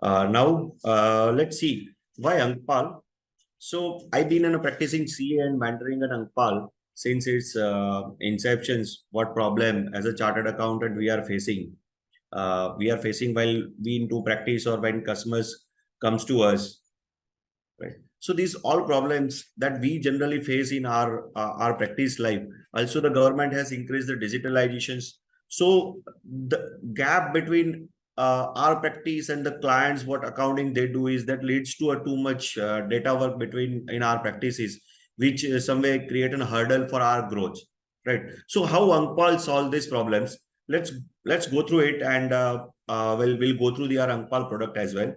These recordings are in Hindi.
Now, let's see why Angpal. So I've been in a practicing CA and mentoring at Angpal since its inceptions. What problem as a chartered accountant we are facing? We are facing while we into practice or when customers comes to us, right? So these all problems that we generally face in our practice life. Also, the government has increased the digitalizations. So the gap between our practice and the clients, what accounting they do is that leads to a too much data work between in our practices, which some way create a hurdle for our growth, right? So how Angpal solve these problems? Let's go through it, and we'll go through the our Angpal product as well.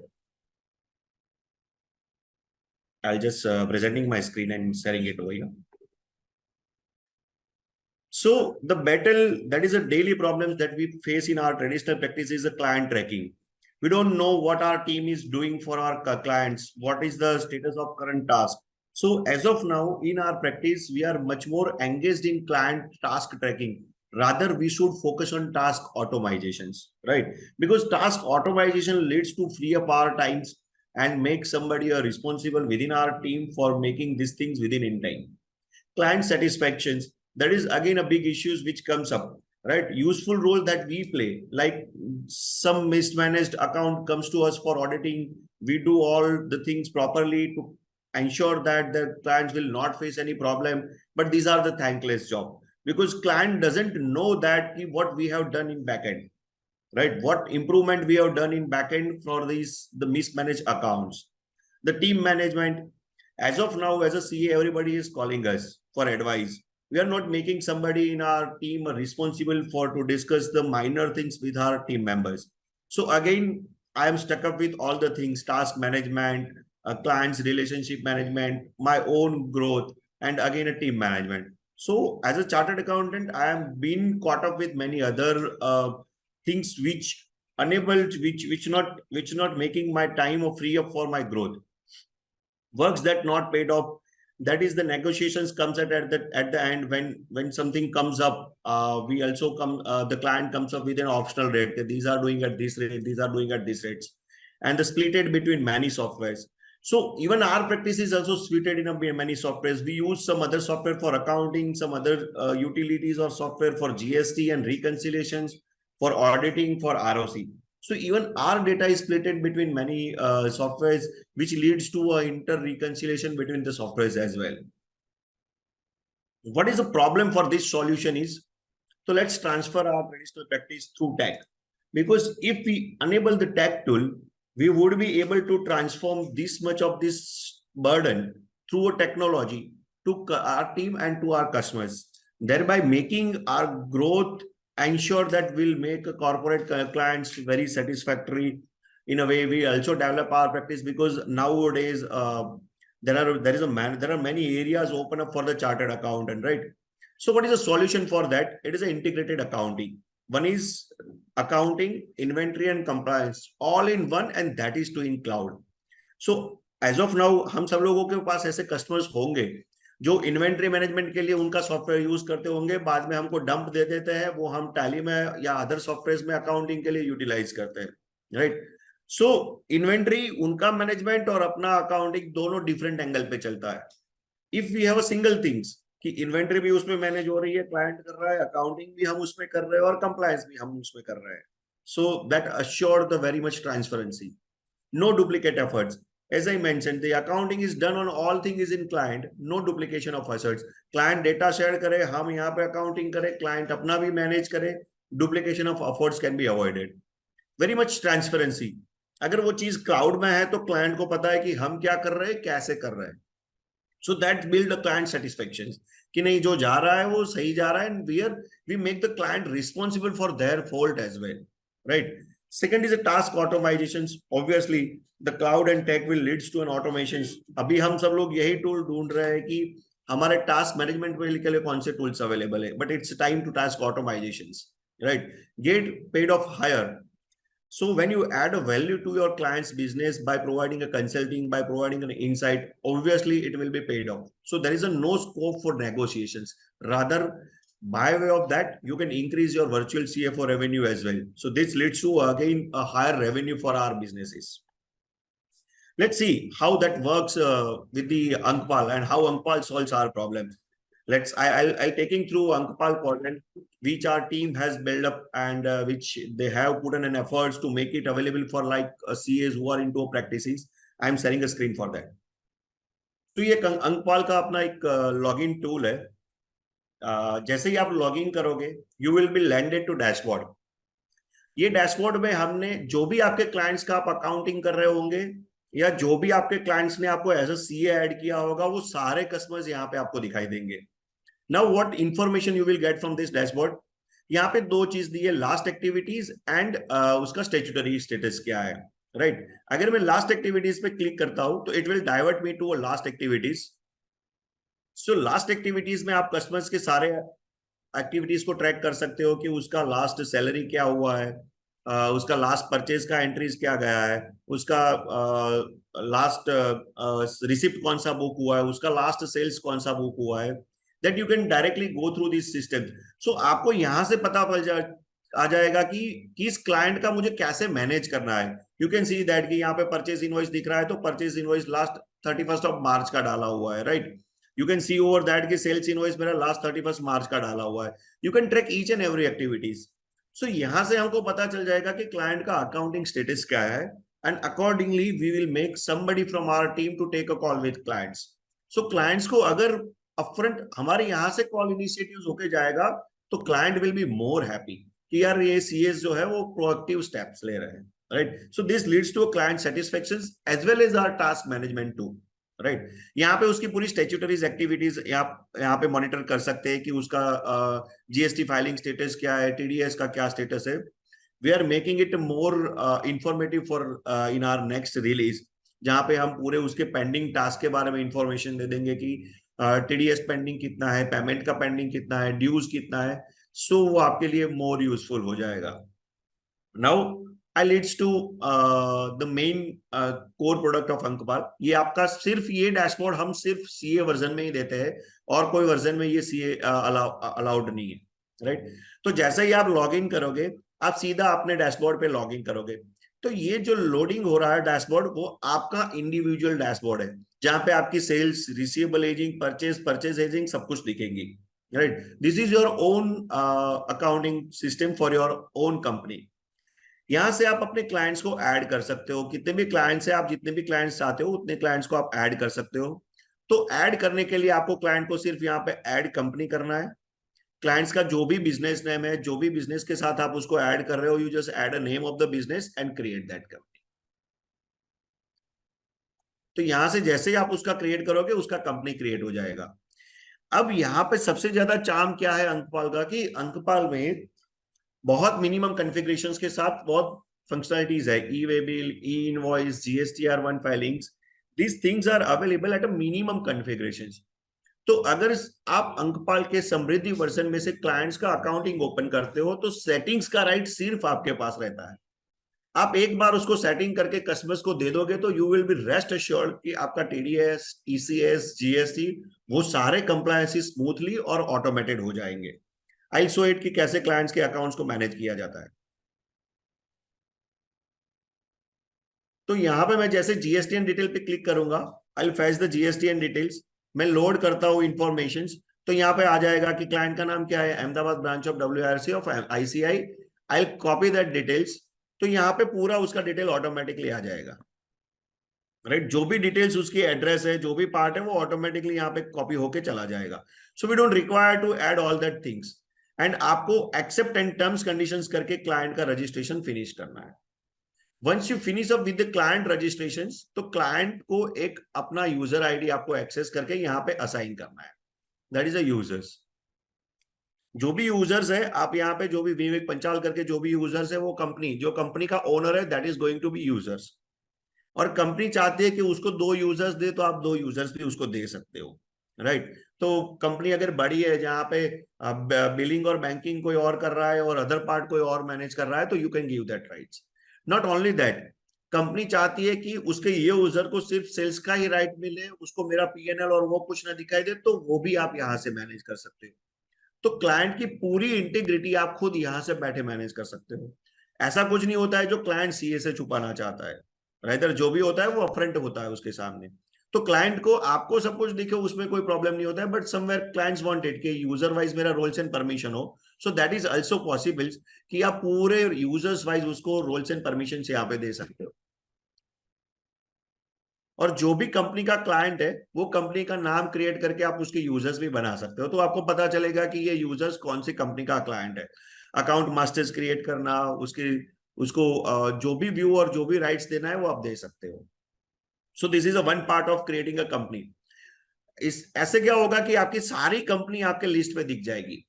I'll just presenting my screen and sharing it over here. So the battle that is a daily problems that we face in our traditional practice is the client tracking. We don't know what our team is doing for our clients. What is the status of current task? So as of now, in our practice, we are much more engaged in client task tracking. Rather, we should focus on task automizations, right? Because task automation leads to free up our times and make somebody a responsible within our team for making these things within in time. Client satisfactions, that is again a big issues which comes up, right? Useful role that we play, like some mismanaged account comes to us for auditing, we do all the things properly to ensure that the clients will not face any problem, but these are the thankless job because client doesn't know that what we have done in backend, right? What improvement we have done in backend for these the mismanaged accounts. The team management, as of now, as a CA, everybody is calling us for advice. We are not making somebody in our team responsible for to discuss the minor things with our team members. So again, I am stuck up with all the things: task management, clients relationship management, my own growth, and again a team management. So as a chartered accountant, I am being caught up with many other things which unable to, which not making my time or free up for my growth, works that not paid off. That is the negotiations comes at the end when something comes up. We also come the client comes up with an optional rate that these are doing at this rate, these are doing at this rates, and the split it between many softwares. So even our practice is also splitted in many softwares. We use some other software for accounting, some other utilities or software for GST and reconciliations, for auditing, for ROC. So even our data is splitted between many softwares, which leads to a inter-reconciliation between the softwares as well. What is the problem for this solution is, so let's transfer our traditional practice through tech. Because if we enable the tech tool, we would be able to transform this much of this burden through a technology to our team and to our customers, thereby making our growth, ensure that we'll make a corporate clients very satisfactory. In a way, we also develop our practice because nowadays there are many areas open up for the chartered accountant, right? So what is the solution for that? It is an integrated accounting. One is accounting, inventory and compliance all in one, and that is to in cloud. So as of now, हम सब लोगों के पास ऐसे customers होंगे जो इन्वेंट्री मैनेजमेंट के लिए उनका सॉफ्टवेयर यूज करते होंगे, बाद में हमको डंप दे देते हैं, वो हम टैली में या अदर सॉफ्टवेयर में अकाउंटिंग के लिए यूटिलाइज करते हैं, राइट? सो इन्वेंट्री उनका मैनेजमेंट और अपना अकाउंटिंग दोनों डिफरेंट एंगल पे चलता है. If we have a single things कि इन्वेंट्री भी उसमें मैनेज हो रही है, क्लाइंट कर रहा है, अकाउंटिंग भी हम उसमें कर रहे हैं और कंप्लायंस भी हम उसमें कर रहे हैं, so that assure the very much transparency, no duplicate efforts. As I mentioned, the accounting is done on all things is in client, no duplication of efforts. Client data share करे, हम यहाँ पे accounting करें, client अपना भी manage करे, duplication of efforts can be avoided. Very much transparency. अगर वो चीज क्लाउड में है तो क्लाइंट को पता है कि हम क्या कर रहे हैं, कैसे कर रहे हैं. So that build a client satisfaction कि नहीं जो जा रहा है वो सही जा रहा है, and we make the client responsible for their fault as well, right? Second is the task automations. Obviously the cloud and tech will leads to an automations. अभी हम सब लोग यही टूल ढूंढ रहे हैं कि हमारे टास्क मैनेजमेंट के लिए कौन से टूल्स अवेलेबल है, but it's time to task automisations, right? Get paid off higher. So when you add a value to your client's business by providing a consulting, by providing an insight, obviously it will be paid off. So there is a no scope for negotiations. Rather, by way of that, you can increase your virtual CFO revenue as well. So this leads to again a higher revenue for our businesses. Let's see how that works with the Ankpal and how Ankpal solves our problems. I'll taking through Ankpal quadrant, which our team has built up and which they have put in an efforts to make it available for like CAs who are into practices. I'm sharing a screen for that. तो ये अंकपाल का अपना एक लॉगिन टूल है. जैसे ही आप लॉगिन करोगे, you will be landed to dashboard. ये डैशबोर्ड में हमने जो भी आपके क्लाइंट्स का आप अकाउंटिंग कर रहे होंगे या जो भी आपके क्लाइंट्स ने आपको एज अ सीए ऐड किया होगा, वो सारे कस्टमर्स यहाँ पे आपको दिखाई देंगे. Now what information you will get from this dashboard. यहाँ पे दो चीज दी है, लास्ट एक्टिविटीज एंड उसका स्टेचुटरी स्टेटस क्या है. राइट अगर मैं लास्ट एक्टिविटीज पे क्लिक करता हूं तो it will divert me to last activities. So last activities में आप कस्टमर्स के सारे एक्टिविटीज को ट्रैक कर सकते हो कि उसका लास्ट सैलरी क्या हुआ है, उसका लास्ट परचेज का एंट्रीज क्या गया है, उसका लास्ट रिसिप्ट कौन सा बुक हुआ है, उसका लास्ट सेल्स कौन सा बुक हुआ है. That you can directly go through this system. So आपको यहां से पता आ जाएगा कि किस क्लाइंट का मुझे कैसे मैनेज करना है. यू कैन सी दैट कि यहाँ पे परचेज इनवॉइस दिख रहा है तो purchase invoice last 31st of March का डाला हुआ है. Right you can see over that कि सेल्स इनवॉइस मेरा लास्ट 31st मार्च का डाला हुआ है. You can track each and every activities. So यहां से हमको पता चल जाएगा कि क्लाइंट का अकाउंटिंग स्टेटस क्या है and accordingly we will make somebody from our team to take a call with clients. So clients को अगर अपफ्रंट हमारे यहाँ से कॉल इनिशिएटिव्स होके जाएगा तो client will be more happy कि यार ये सीएस जो है वो प्रोएक्टिव स्टेप्स ले रहे हैं. Right so this leads to client satisfaction as well as our task management too. Right यहाँ पे उसकी पूरी स्टेच्यूटरीज एक्टिविटीज यहाँ पे मॉनिटर कर सकते हैं कि उसका जीएसटी फाइलिंग स्टेटस क्या है, टीडीएस का क्या स्टेटस है. We are making it more informative for in our next release, जहाँ पे हम पूरे उसके पेंडिंग टास्क के बारे में इंफॉर्मेशन दे देंगे कि टीडीएस पेंडिंग कितना है, पेमेंट का पेंडिंग कितना है, ड्यूज कितना है. सो वो आपके लिए मोर यूजफुल हो जाएगा. Now I leads to the main core product of Ankpal. ये आपका सिर्फ ये डैशबोर्ड हम सिर्फ सीए वर्जन में ही देते हैं और कोई वर्जन में ये सीए अलाउड नहीं है. राइट तो जैसे ही आप लॉग इन करोगे आप सीधा अपने डैशबोर्ड पे लॉग इन करोगे तो ये जो लोडिंग हो रहा है डैशबोर्ड वो आपका इंडिविजुअल डैशबोर्ड है जहां पे आपकी sales, receivable ageing, purchase ageing सब कुछ दिखेंगी. Right this is your own accounting system for your own company. यहां से आप अपने क्लाइंट्स को ऐड कर सकते हो. कितने भी क्लाइंट्स हैं, आप जितने भी क्लाइंट्स चाहते हो उतने क्लाइंट्स को आप ऐड कर सकते हो. तो ऐड करने के लिए आपको क्लाइंट को सिर्फ यहाँ पे ऐड कंपनी करना है. क्लाइंट्स का जो भी बिजनेस नेम है, जो भी बिजनेस के साथ आप उसको ऐड कर रहे हो, you just add a name of the business and create that company. तो यहां से जैसे ही आप उसका क्रिएट करोगे उसका कंपनी क्रिएट हो जाएगा. अब यहाँ पे सबसे ज्यादा चार्म क्या है अंकपाल का कि अंकपाल में बहुत मिनिमम कॉन्फ़िगरेशंस के साथ बहुत फंक्शनलिटीज है. E way bill, e invoice, GSTR one filings, these things are available at a minimum configurations. तो अगर आप अंकपाल के समृद्धि वर्जन में से क्लाइंट्स का अकाउंटिंग ओपन करते हो तो सेटिंग्स का राइट सिर्फ आपके पास रहता है. आप एक बार उसको सेटिंग करके कस्टमर्स को दे दोगे तो you will B rest assured कि आपका टीडीएस, टीसीएस, जीएसटी वो सारे कंप्लायंसेस स्मूथली और ऑटोमेटेड हो जाएंगे. आई शो इट कि कैसे क्लाइंट्स के अकाउंट्स को मैनेज किया जाता है. तो यहाँ पे मैं जैसे जीएसटीएन डिटेल पे क्लिक करूंगा, आई फैच द जीएसटीएन डिटेल्स. मैं लोड करता हूँ इंफॉर्मेशन तो यहाँ पे आ जाएगा कि क्लाइंट का नाम क्या है, Ahmedabad branch of WRC of ICI. I copy that details. तो यहाँ पे पूरा उसका डिटेल ऑटोमेटिकली आ जाएगा. राइट जो भी डिटेल्स उसकी एड्रेस है, जो भी पार्ट है वो ऑटोमेटिकली यहाँ पे कॉपी होके चला जाएगा. So we don't require to add all that things. And आपको एक्सेप्ट एंड टर्म्स कंडीशंस करके क्लाइंट का रजिस्ट्रेशन फिनिश करना है. Once you finish up with the client registration तो क्लाइंट को एक अपना यूजर आईडी आपको एक्सेस करके यहाँ पे असाइन करना है. That is a users. जो भी यूजर्स है आप यहाँ पे जो भी विवेक पंचाल करके जो भी यूजर्स है वो कंपनी, जो कंपनी का ओनर है that is going to be users. और कंपनी चाहती है कि उसको 2 यूजर्स दे तो आप 2 यूजर्स भी उसको दे सकते हो. राइट तो कंपनी अगर बड़ी है जहां पे बिलिंग और बैंकिंग कोई और कर रहा है और अदर पार्ट कोई और मैनेज कर रहा है तो you can give that rights. Not only that, company चाहती है कि उसके ये यूजर को सिर्फ सेल्स का ही राइट मिले, उसको मेरा पीएनएल और वो कुछ ना दिखाई दे, तो वो भी आप यहां से मैनेज कर सकते हो. तो क्लाइंट की पूरी इंटीग्रिटी आप खुद यहां से बैठे मैनेज कर सकते हो. ऐसा कुछ नहीं होता है जो क्लाइंट सीए से छुपाना चाहता है. राइटर जो भी होता है वो अपफ्रंट होता है उसके सामने। तो क्लाइंट को आपको सब कुछ दिखे उसमें कोई प्रॉब्लम नहीं होता है, बट समवेयर क्लाइंट्स वांटेड कि यूजर वाइज मेरा रोल्स एंड परमिशन हो, so that is also possible कि आप पूरे यूजर्स वाइज उसको रोल्स एंड परमिशन यहाँ पे दे सकते हो। और जो भी कंपनी का क्लाइंट है वो कंपनी का नाम क्रिएट करके आप उसके यूजर्स भी बना सकते हो, तो आपको पता चलेगा कि ये यूजर्स कौन सी कंपनी का क्लाइंट है। अकाउंट मास्टर्स क्रिएट करना, उसके उसको जो भी व्यू और जो भी राइट्स देना है वो आप दे सकते हो। सो this is a one part of creating a company. इस ऐसे क्या होगा कि आपकी सारी कंपनी आपके लिस्ट में दिख जाएगी,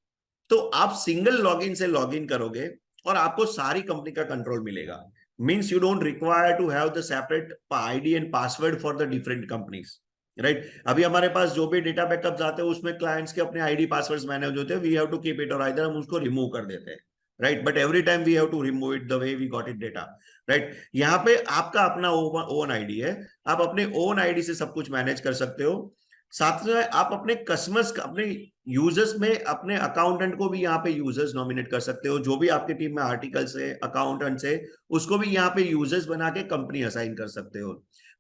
तो आप सिंगल लॉगिन से लॉगिन करोगे और आपको सारी कंपनी का कंट्रोल मिलेगा। Means you don't require to have the separate ID and password for the different companies, right. अभी हमारे पास जो भी डेटा बैकअप आते हैं उसमें क्लाइंट्स के अपने आईडी पासवर्ड्स मैनेज होते हैं, we have to keep it, और आइदर हम उसको रिमूव कर देते हैं, right, but every time we have to remove it the way we got it data, right. यहाँ पे आपका अपना ओन आईडी है, आप अपने ओन आईडी से सब कुछ मैनेज कर सकते हो। साथ में आप अपने कस्टमर्स, अपने यूजर्स में अपने अकाउंटेंट को भी यहाँ पे यूजर्स नॉमिनेट कर सकते हो, जो भी आपकी टीम में आर्टिकल्स है, अकाउंटेंट्स है, उसको भी यहाँ पे यूजर्स बना के कंपनी असाइन कर सकते हो।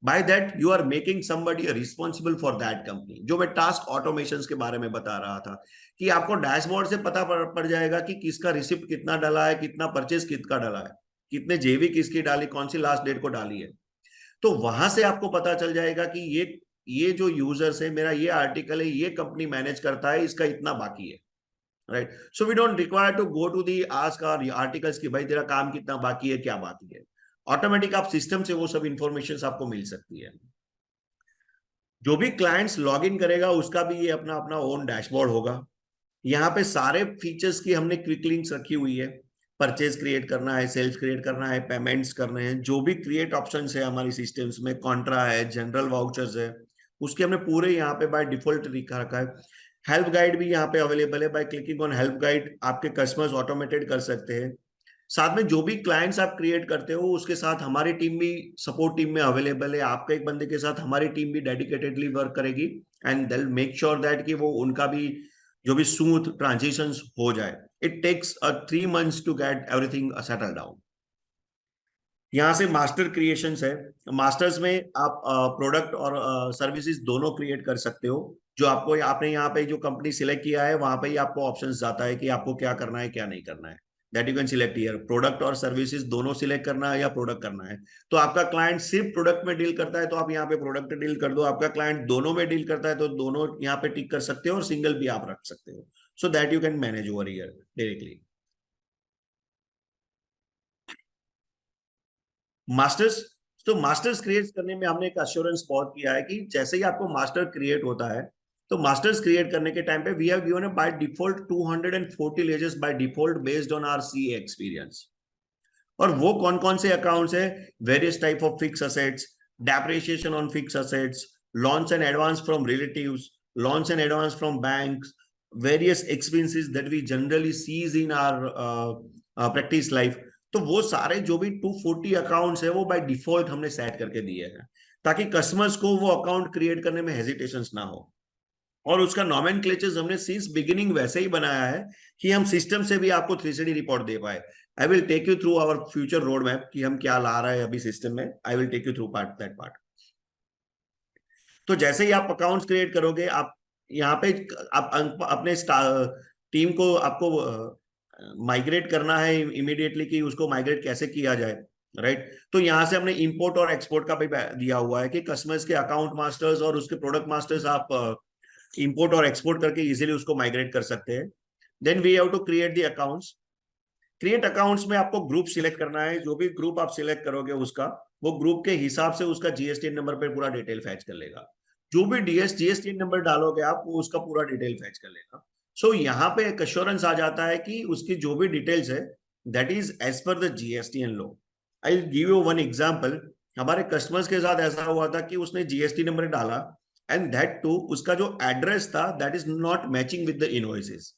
By that you are making somebody responsible for that company. जो मैं टास्क ऑटोमेशन के बारे में बता रहा था कि आपको डैशबोर्ड से पता पड़ जाएगा कि किसका रिसिप्ट कितना डला है, कितना परचेज किसका डला है, कितने जेवी किसकी डाली, कौन सी लास्ट डेट को डाली है। तो वहां से आपको पता चल जाएगा कि ये जो यूजर्स है, मेरा ये आर्टिकल है, ये कंपनी मैनेज करता है, इसका इतना बाकी है, right. So we don't require to go to the ask our articles कि भाई तेरा काम कितना बाकी है, क्या बाकी है। ऑटोमेटिक आप सिस्टम से वो सब इंफॉर्मेशन आपको मिल सकती है। जो भी क्लाइंट्स लॉग इन करेगा उसका भी ये अपना अपना ओन डैशबोर्ड होगा। यहाँ पे सारे फीचर्स की हमने क्विक लिंक्स रखी हुई है। परचेज क्रिएट करना है, सेल्स क्रिएट करना है, पेमेंट्स करने हैं, जो भी क्रिएट ऑप्शंस है हमारी सिस्टम्स में, कॉन्ट्रा है, जनरल वाउचर्स है, उसके हमने पूरे यहाँ पे बाय डिफॉल्ट लिखा रखा है। हेल्प गाइड भी यहाँ पे अवेलेबल है, by clicking on help guide आपके कस्टमर्स ऑटोमेटेड कर सकते हैं। साथ में जो भी क्लाइंट्स आप क्रिएट करते हो उसके साथ हमारी टीम भी सपोर्ट टीम में अवेलेबल है, आपके एक बंदे के साथ हमारी टीम भी डेडिकेटेडली वर्क करेगी, and they make sure that कि वो उनका भी जो भी स्मूथ ट्रांजिशन हो जाए। It takes 3 months to get everything settle down. यहाँ से मास्टर क्रिएशंस है। मास्टर्स में आप प्रोडक्ट और सर्विसेज दोनों क्रिएट कर सकते हो। जो आपको आपने यहाँ पे जो कंपनी सिलेक्ट किया है वहां पे ही आपको ऑप्शंस जाता है कि आपको क्या करना है क्या नहीं करना है। That you can select here, product और सर्विसेज दोनों सिलेक्ट करना है या प्रोडक्ट करना है। तो आपका क्लाइंट सिर्फ प्रोडक्ट में डील करता है तो आप यहाँ पे प्रोडक्ट डील कर दो, आपका क्लाइंट दोनों में डील करता है तो दोनों यहाँ पे टिक कर सकते हो, और सिंगल भी आप रख सकते हो, सो that you can manage over here directly. Masters, तो मास्टर्स क्रिएट करने में हमने एक अश्योरेंस बहुत किया है कि जैसे ही आपको मास्टर क्रिएट होता है, तो मास्टर्स क्रिएट करने के टाइम पे we have given by default 240 लेजेस by default based on our see experience. और वो कौन कौन से अकाउंट्स है, various type of fix assets, depreciation on fix assets, loans and advance from relatives, loans and advance from banks, various expenses that we generally sees in our practice life. तो वो सारे जो भी 240 अकाउंट्स है वो बाय डिफॉल्ट हमने सेट करके दिए हैं, ताकि कस्टमर्स को वो अकाउंट क्रिएट करने में हेजिटेशन ना हो। और उसका नॉमेनक्लेचर्स हमने सिंस बिगिनिंग वैसे ही बनाया है कि हम सिस्टम से भी आपको 360 रिपोर्ट दे पाए। I will take you through our future road map कि हम क्या ला रहे हैं अभी सिस्टम में। I will take you through part that part. तो जैसे ही आप अकाउंट्स क्रिएट करोगे, आप यहाँ पे आप अपने टीम को आपको माइग्रेट करना है इमीडिएटली कि उसको माइग्रेट कैसे किया जाए, राइट। तो यहाँ से हमने इंपोर्ट और एक्सपोर्ट का भी दिया हुआ है कि कस्टमर्स के अकाउंट मास्टर्स और उसके प्रोडक्ट मास्टर्स आप इंपोर्ट और एक्सपोर्ट करके इजीली उसको माइग्रेट कर सकते हैं। Then we have to create the accounts. Create accounts में आपको ग्रुप सिलेक्ट करना है, जो भी ग्रुप आप सिलेक्ट करोगे उसका, वो ग्रुप के हिसाब से उसका जीएसटी नंबर पे पूरा डिटेल फैच कर लेगा। जो भी जीएसटी नंबर डालोगे आप, वो उसका पूरा डिटेल फैच कर लेगा। सो यहाँ पे एक अश्योरेंस आ जाता है कि उसकी जो भी डिटेल्स है that is as per the GSTN law. I give you one example. हमारे कस्टमर्स के साथ ऐसा हुआ था कि उसने जीएसटी नंबर डाला, एंड दैट टू उसका जो एड्रेस था that is not matching with the invoices.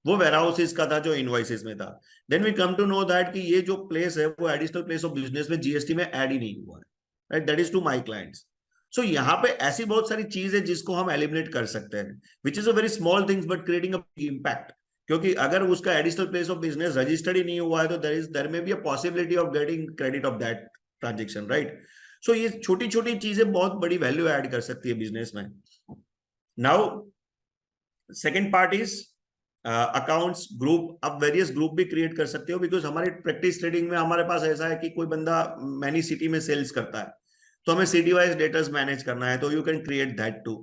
वो वेयरहाउसेस का था जो इनवॉइसेस में था। Then we come to know that कि ये जो प्लेस है वो एडिशनल प्लेस ऑफ बिजनेस में जीएसटी में ऐड ही नहीं हुआ है, right. That is to my clients. So यहाँ पे ऐसी बहुत सारी चीज है जिसको हम एलिमिनेट कर सकते हैं, which is a very small things but creating a big impact. क्योंकि अगर उसका additional place of business registered ही नहीं हुआ है तो there may be a possibility of getting credit of that transaction, right? So ये छोटी छोटी चीजें बहुत बड़ी वैल्यू ऐड कर सकती है बिजनेस में. Now second part is accounts group. आप वेरियस ग्रुप भी क्रिएट कर सकते हो, बिकॉज हमारे प्रैक्टिस ट्रेडिंग में हमारे पास ऐसा है कि कोई बंदा मैनी सिटी में सेल्स करता है, तो हमें सिटी वाइज डेटास मैनेज करना है, तो you can create that too.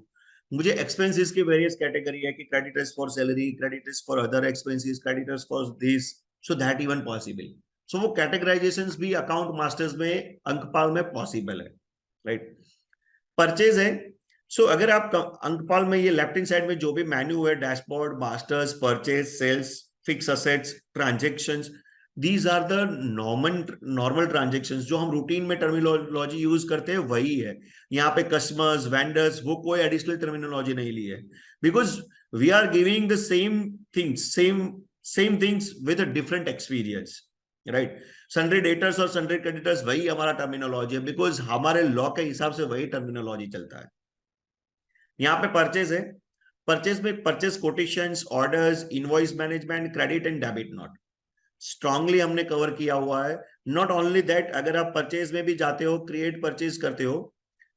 मुझे एक्सपेंसेस की वेरियस कैटेगरी है कि creditors for salary, creditors for other expenses, creditors for this, so that even possible. So वो कैटेगराइजेशंस भी अकाउंट मास्टर्स में, अंकपाल में पॉसिबल है, राइट? परचेज है. सो अगर आप अंकपाल में ये लेफ्ट हैंड साइड में जो भी मेन्यू है, dashboard, masters, purchase, sales, fix assets, transactions, these are the normal transactions जो हम रूटीन में टर्मिनोलॉजी यूज करते हैं, वही है. यहाँ पे कस्टमर्स, वेंडर्स, वो कोई एडिशनल टर्मिनोलॉजी नहीं ली है, because we are giving the same things with a different experience, right? Sundry debtors और सन्ड्री क्रेडिटर्स वही हमारा टर्मिनोलॉजी है, बिकॉज हमारे लॉ के हिसाब से वही टर्मिनोलॉजी चलता है. यहाँ पे परचेज है. परचेज में purchase quotations, orders, invoice management, credit and debit note strongly हमने कवर किया हुआ है. नॉट ओनली दैट, अगर आप परचेज में भी जाते हो, क्रिएट परचेज करते हो,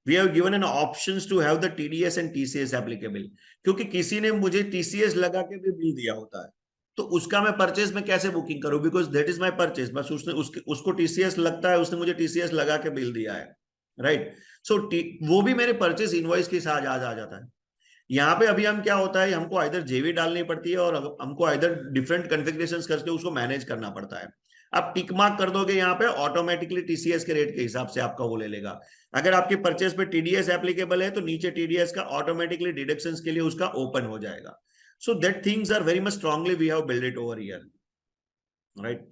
we have given an options to have the TDS and TCS applicable. क्योंकि किसी ने मुझे टीसीएस लगा के भी बिल दिया होता है, तो उसका मैं परचेज में कैसे बुकिंग करूं, because that is my purchase. बस उसको टीसीएस लगता है, उसने मुझे टीसीएस लगा के बिल दिया है, राइट? सो वो भी मेरे परचेज इनवॉइस के साथ आ जाता है. यहाँ पे अभी हम क्या होता है, हमको आइदर जेवी डालनी पड़ती है और हमको आइदर डिफरेंट कॉन्फ़िगरेशंस करके उसको मैनेज करना पड़ता है. आप टिक मार्क कर दोगे यहाँ पे, ऑटोमेटिकली टीसीएस के रेट के हिसाब से आपका वो ले लेगा. अगर आपके परचेज पे टीडीएस एप्लीकेबल है, तो नीचे टीडीएस का ऑटोमेटिकली डिडक्शंस के लिए उसका ओपन हो जाएगा. So that things are very much strongly we have build it over here, right?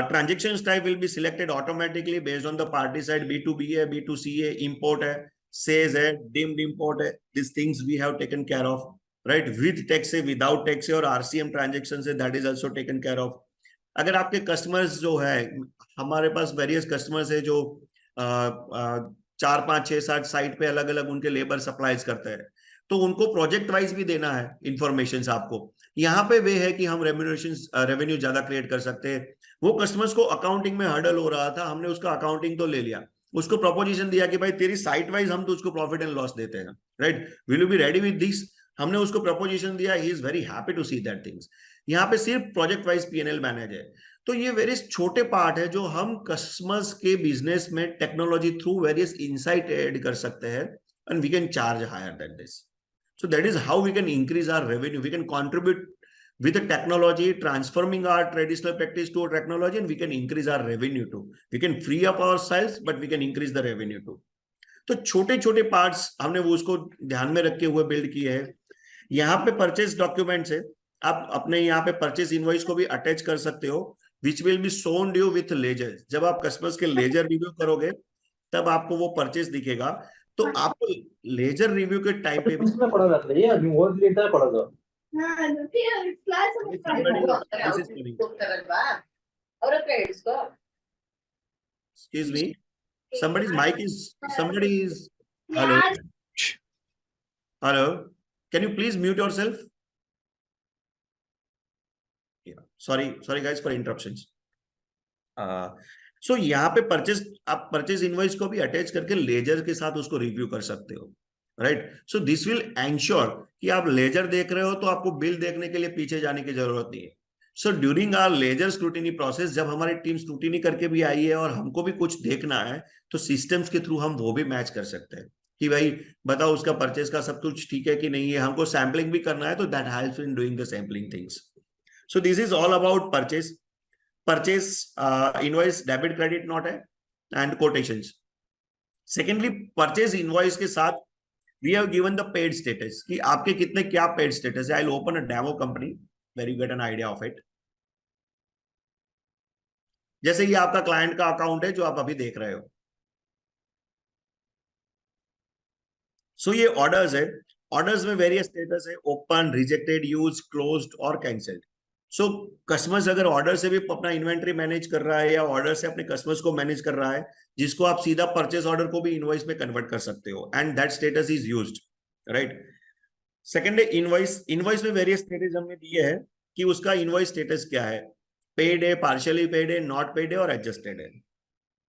Transactions type will be selected automatically based on the party side. B2B है, B2C है, import है, sales है, deemed import है. These things we have taken care of, right? With tax है, without tax है, और RCM transactions है, that is also taken care of. अगर आपके customers जो है, हमारे पास various customers है जो 4 5 6 7 साइट पे अलग अलग उनके लेबर सप्लाईज करते हैं, तो उनको प्रोजेक्ट वाइज भी देना है इंफॉर्मेशन आपको. यहाँ पे वे है कि हम रेवेन्यू ज्यादा क्रिएट कर सकते हैं. वो कस्टमर्स को अकाउंटिंग में हर्डल हो रहा था, हमने उसका अकाउंटिंग तो ले लिया, उसको प्रपोजिशन दिया कि भाई तेरी साइट वाइज हम तो उसको प्रॉफिट एंड लॉस देते हैं, right? Will you be ready with this? हमने उसको प्रपोजिशन दिया, he is very happy to see that things. यहाँ पे सिर्फ प्रोजेक्ट वाइज पीएनएल मैनेज है. तो ये वेरी छोटे पार्ट है जो हम कस्टमर्स के बिजनेस में technology through various insight add कर सकते हैं, and we can charge higher than this. So that is how we can increase our revenue. We can contribute with the technology, transforming our traditional practice to a technology, and we can increase our revenue too. We can free up ourselves, but we can increase the revenue too. तो छोटे छोटे पार्ट्स हमने वो उसको ध्यान में रखे हुए बिल्ड किए हैं. यहाँ पे परचेज डॉक्यूमेंट्स है, आप अपने यहाँ पे परचेज इनवॉइस को भी अटैच कर सकते हो, which will be shown due with ledger. जब आप कस्टमर्स के लेजर रिव्यू करोगे, तब आपको वो परचेज दिखेगा. तो आपको लेजर रिव्यू के टाइम पे भी excuse me, somebody's mic is hello, can you please mute yourself? Yeah, sorry guys for interruptions. सो यहाँ पे आप परचेज इनवॉइस को भी अटैच करके लेजर के साथ उसको रिव्यू कर सकते हो, right? So this will ensure कि आप लेजर देख रहे हो तो आपको बिल देखने के लिए पीछे जाने की जरूरत नहीं है. So during our ledger scrutiny process, जब हमारी टीम स्क्रूटिनी करके भी आई है और हमको भी कुछ देखना है, तो सिस्टम्स के थ्रू हम वो भी मैच कर सकते हैं कि भाई बताओ उसका परचेज का सब कुछ ठीक है कि नहीं है. हमको सैम्पलिंग भी करना है, तो that helps in doing the sampling things. So this is all about purchase. Purchase invoice, debit, credit note है, and quotations. Secondly, purchase invoice के साथ we have given the paid status कि आपके कितने क्या पेड स्टेटस है. I will open a demo company where you get an idea of it. जैसे ये आपका क्लाइंट का अकाउंट है जो आप अभी देख रहे हो. सो ये ऑर्डर्स है. ऑर्डर्स में वेरियस स्टेटस है, ओपन, रिजेक्टेड, यूज, क्लोज्ड और कैंसिल्ड. सो कस्टमर्स अगर ऑर्डर से भी अपना इन्वेंट्री मैनेज कर रहा है, या ऑर्डर से अपने कस्टमर्स को मैनेज कर रहा है, जिसको आप सीधा परचेस ऑर्डर को भी इनवॉइस में कन्वर्ट कर सकते हो, and that status is used, right? Second है इनवॉइस. इनवॉइस में वेरियस स्टेटस हमने दिए है कि उसका इनवॉइस स्टेटस क्या है. पेड है, पार्शियली पेड है, नॉट पेड है और एडजस्टेड है.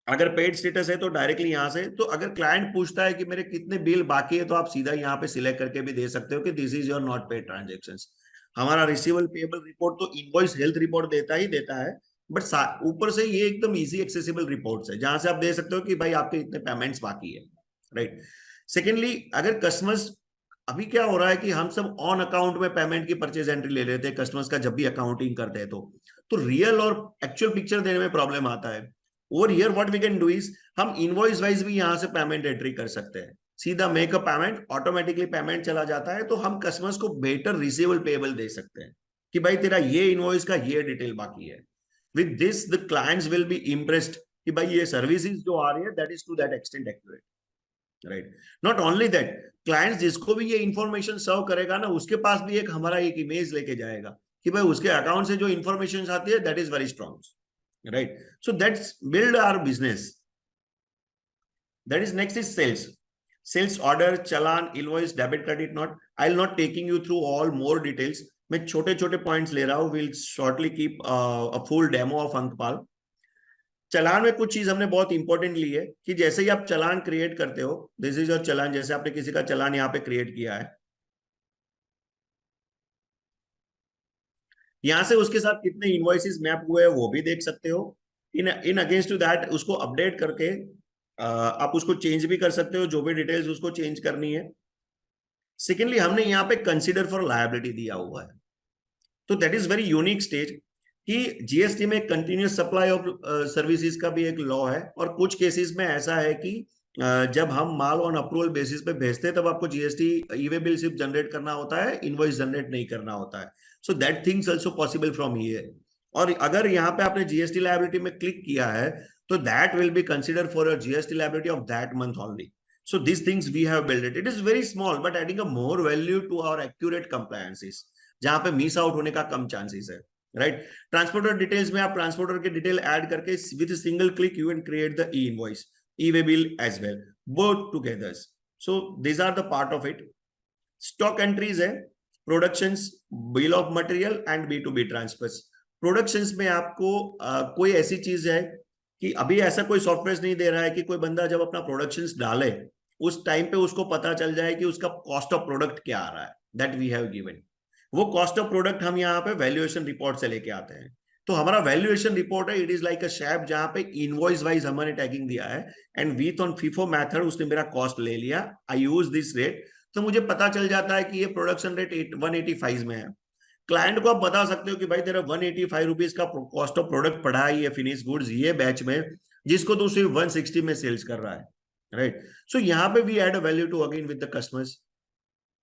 अगर पेड स्टेटस है तो डायरेक्टली यहाँ से, तो अगर क्लाइंट पूछता है कि मेरे कितने बिल बाकी है, तो आप सीधा यहाँ पे सिलेक्ट करके भी दे सकते हो कि this is your not paid transactions. हमारा रिसीवेबल पेबल रिपोर्ट तो इनवॉइस हेल्थ रिपोर्ट देता ही देता है, बट ऊपर से ये एकदम इजी एक्सेसिबल रिपोर्ट्स है जहां से आप दे सकते हो कि भाई आपके इतने पेमेंट्स बाकी है, राइट। सेकेंडली, अगर कस्टमर्स, अभी क्या हो रहा है कि हम सब ऑन अकाउंट में पेमेंट की परचेज एंट्री ले लेते हैं कस्टमर्स का जब भी अकाउंटिंग करते हैं, तो रियल और एक्चुअल पिक्चर देने में प्रॉब्लम आता है। Over here what we can do is, हम इनवॉइस वाइज भी यहां से पेमेंट एंट्री कर सकते हैं, सीधा make a payment, automatically payment चला जाता है, तो हम कस्टमर्स को बेटर रिसीवेबल पेबल दे सकते हैं कि भाई तेरा ये इनवॉइस का ये डिटेल बाकी है। With this the clients will be impressed कि भाई ये सर्विसेज जो आ रही है that is to that extent accurate, right. Not only that, clients जिसको भी ये इंफॉर्मेशन सर्व करेगा ना, उसके पास भी एक हमारा एक इमेज लेके जाएगा कि भाई उसके अकाउंट से जो इंफॉर्मेशन आती है that is very strong, right? So that's build our business. That is next is sales order, challan, invoice, debit, credit note. I'll not taking you through all more details. मैं छोटे छोटे पॉइंट्स ले रहा हूँ, will shortly keep a full demo of Ankpal. Challan में कुछ चीज हमने बहुत इंपॉर्टेंट ली है कि जैसे ही आप चलान क्रिएट करते हो, दिस इज योर चलान, जैसे आपने किसी का चलान यहाँ पे क्रिएट किया है, यहां से उसके साथ कितने इनवॉइसेस मैप हुए हैं वो भी देख सकते हो। इन अगेंस्ट टू दैट उसको अपडेट करके आप उसको चेंज भी कर सकते हो, जो भी डिटेल्स उसको चेंज करनी है। सेकेंडली, हमने यहाँ पे कंसीडर फॉर लायबिलिटी दिया हुआ है, तो that is very unique stage कि जीएसटी में कंटिन्यूस सप्लाई ऑफ सर्विसेज का भी एक लॉ है, और कुछ केसेस में ऐसा है कि जब हम माल ऑन अप्रूवल बेसिस पे भेजते हैं तब आपको जीएसटी ई वे बिल सिर्फ जनरेट करना होता है, इनवॉइस जनरेट नहीं करना होता है। So that things also possible from here. और अगर यहाँ पे आपने जीएसटी लायबिलिटी में क्लिक किया है तो that will be consider for your GST liability of that month only. So these things we have built it. It is very small but adding a more value to our accurate compliances, जहां पे मिस आउट होने का कम चांसेस है, राइट। ट्रांसपोर्टर डिटेल्स में आप ट्रांसपोर्टर के डिटेल ऐड करके with single click you can create the e invoice, e way bill as well, both together. So this are the part of it. Stock entries है, productions, bill of material and B to B transfers. Productions में आपको कोई ऐसी चीज है कि अभी ऐसा कोई सॉफ्टवेयर नहीं दे रहा है कि कोई बंदा जब अपना प्रोडक्शंस डाले उस टाइम पे उसको पता चल जाए कि उसका कॉस्ट ऑफ प्रोडक्ट क्या आ रहा है, दैट वी हैव गिवन। वो कॉस्ट ऑफ प्रोडक्ट हम यहाँ पे वैल्यूएशन रिपोर्ट से लेके आते हैं, तो हमारा वैल्यूएशन रिपोर्ट है, it is like a shape जहां पे इनवॉइस वाइज हमने टैगिंग दिया है, and with on FIFO method उसने मेरा कॉस्ट ले लिया, आई यूज दिस रेट, तो मुझे पता चल जाता है कि ये प्रोडक्शन रेट 185 में है। क्लाइंट को आप बता सकते हो कि भाई तेरा 185 रुपीज का कॉस्ट ऑफ प्रोडक्ट पड़ा है ये फिनिश गुड्स ये बैच में, जिसको तो सिर्फ 160 में सेल्स कर रहा है, राइट। सो यहाँ पे we add a value to again with the customers.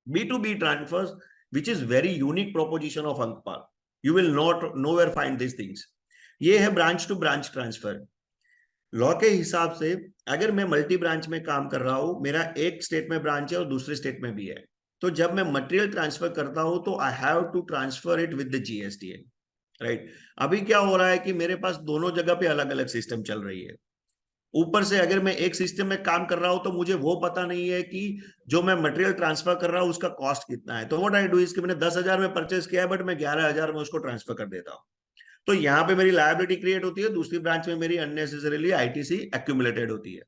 B2B transfers, which is very unique proposition of Ankpal. You will not nowhere find these things. ये है branch to branch transfer. Law के हिसाब से अगर मैं मल्टी ब्रांच में काम कर रहा हूं, मेरा एक स्टेट में ब्रांच है और दूसरे स्टेट में भी है, तो जब मैं मटेरियल ट्रांसफर करता हूं तो I have to transfer it with the GSTN, right. अभी क्या हो रहा है कि मेरे पास दोनों जगह पे अलग अलग सिस्टम चल रही है। ऊपर से अगर मैं एक सिस्टम में काम कर रहा हूं तो मुझे वो पता नहीं है कि जो मैं मटेरियल ट्रांसफर कर रहा हूं उसका कॉस्ट कितना है, तो व्हाट आई डू इज कि मैंने 10,000 में परचेस किया है बट मैं 11,000 में उसको ट्रांसफर कर देता हूं, तो यहाँ पे मेरी लायबिलिटी क्रिएट होती है, दूसरी ब्रांच में मेरी अननेसेसरीली आईटीसी एक्यूमुलेटेड होती है।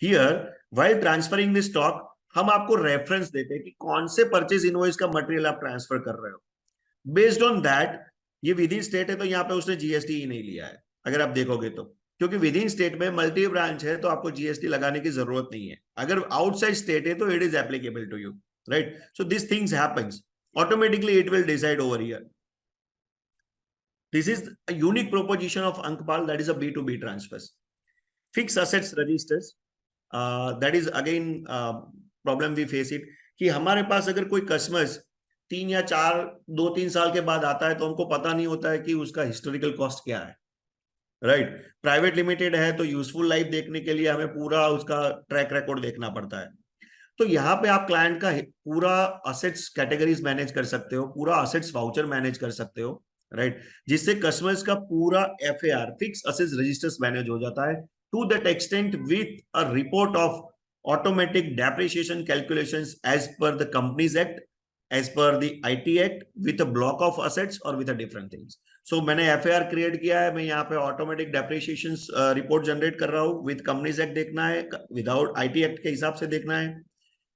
Here while transferring the stock हम आपको रेफरेंस देते हैं कि कौन से परचेज इनवॉइस का मटेरियल आप ट्रांसफर कर रहे हो। बेस्ड ऑन दैट, ये विद इन स्टेट है तो यहाँ पे उसने जीएसटी ही नहीं लिया है, अगर आप देखोगे तो, क्योंकि विद इन स्टेट में मल्टी ब्रांच है तो आपको जीएसटी लगाने की जरूरत नहीं है। अगर आउटसाइड स्टेट है तो it is applicable to you, right. So this things happens automatically, it will decide over here. This is a unique proposition of Ankpal, that is a B2B transfers. Fixed assets registers, that is again problem we face it कि हमारे पास अगर कोई कस्टमर्स 2-3 साल के बाद आता है तो हमको पता नहीं होता है कि उसका हिस्टोरिकल कॉस्ट क्या है, राइट। प्राइवेट लिमिटेड है तो यूजफुल लाइफ देखने के लिए हमें पूरा उसका ट्रैक रिकॉर्ड देखना पड़ता है। तो यहाँ पे आप क्लाइंट का पूरा असेट्स कैटेगरीज मैनेज कर सकते हो, पूरा असेट्स वाउचर मैनेज कर सकते हो, राइट, जिससे कस्टमर्स का पूरा FAR fix assets registers manage हो जाता है to that extent with a report of automatic depreciation calculations as per the companies act, as per the IT Act, with a block of assets or with a different things. सो मैंने एफएआर क्रिएट किया है, मैं यहाँ पे ऑटोमेटिक डेप्रिसिएशन रिपोर्ट जनरेट कर रहा हूँ। विद कंपनीज एक्ट देखना है, विदाउट आईटी एक्ट के हिसाब से देखना है,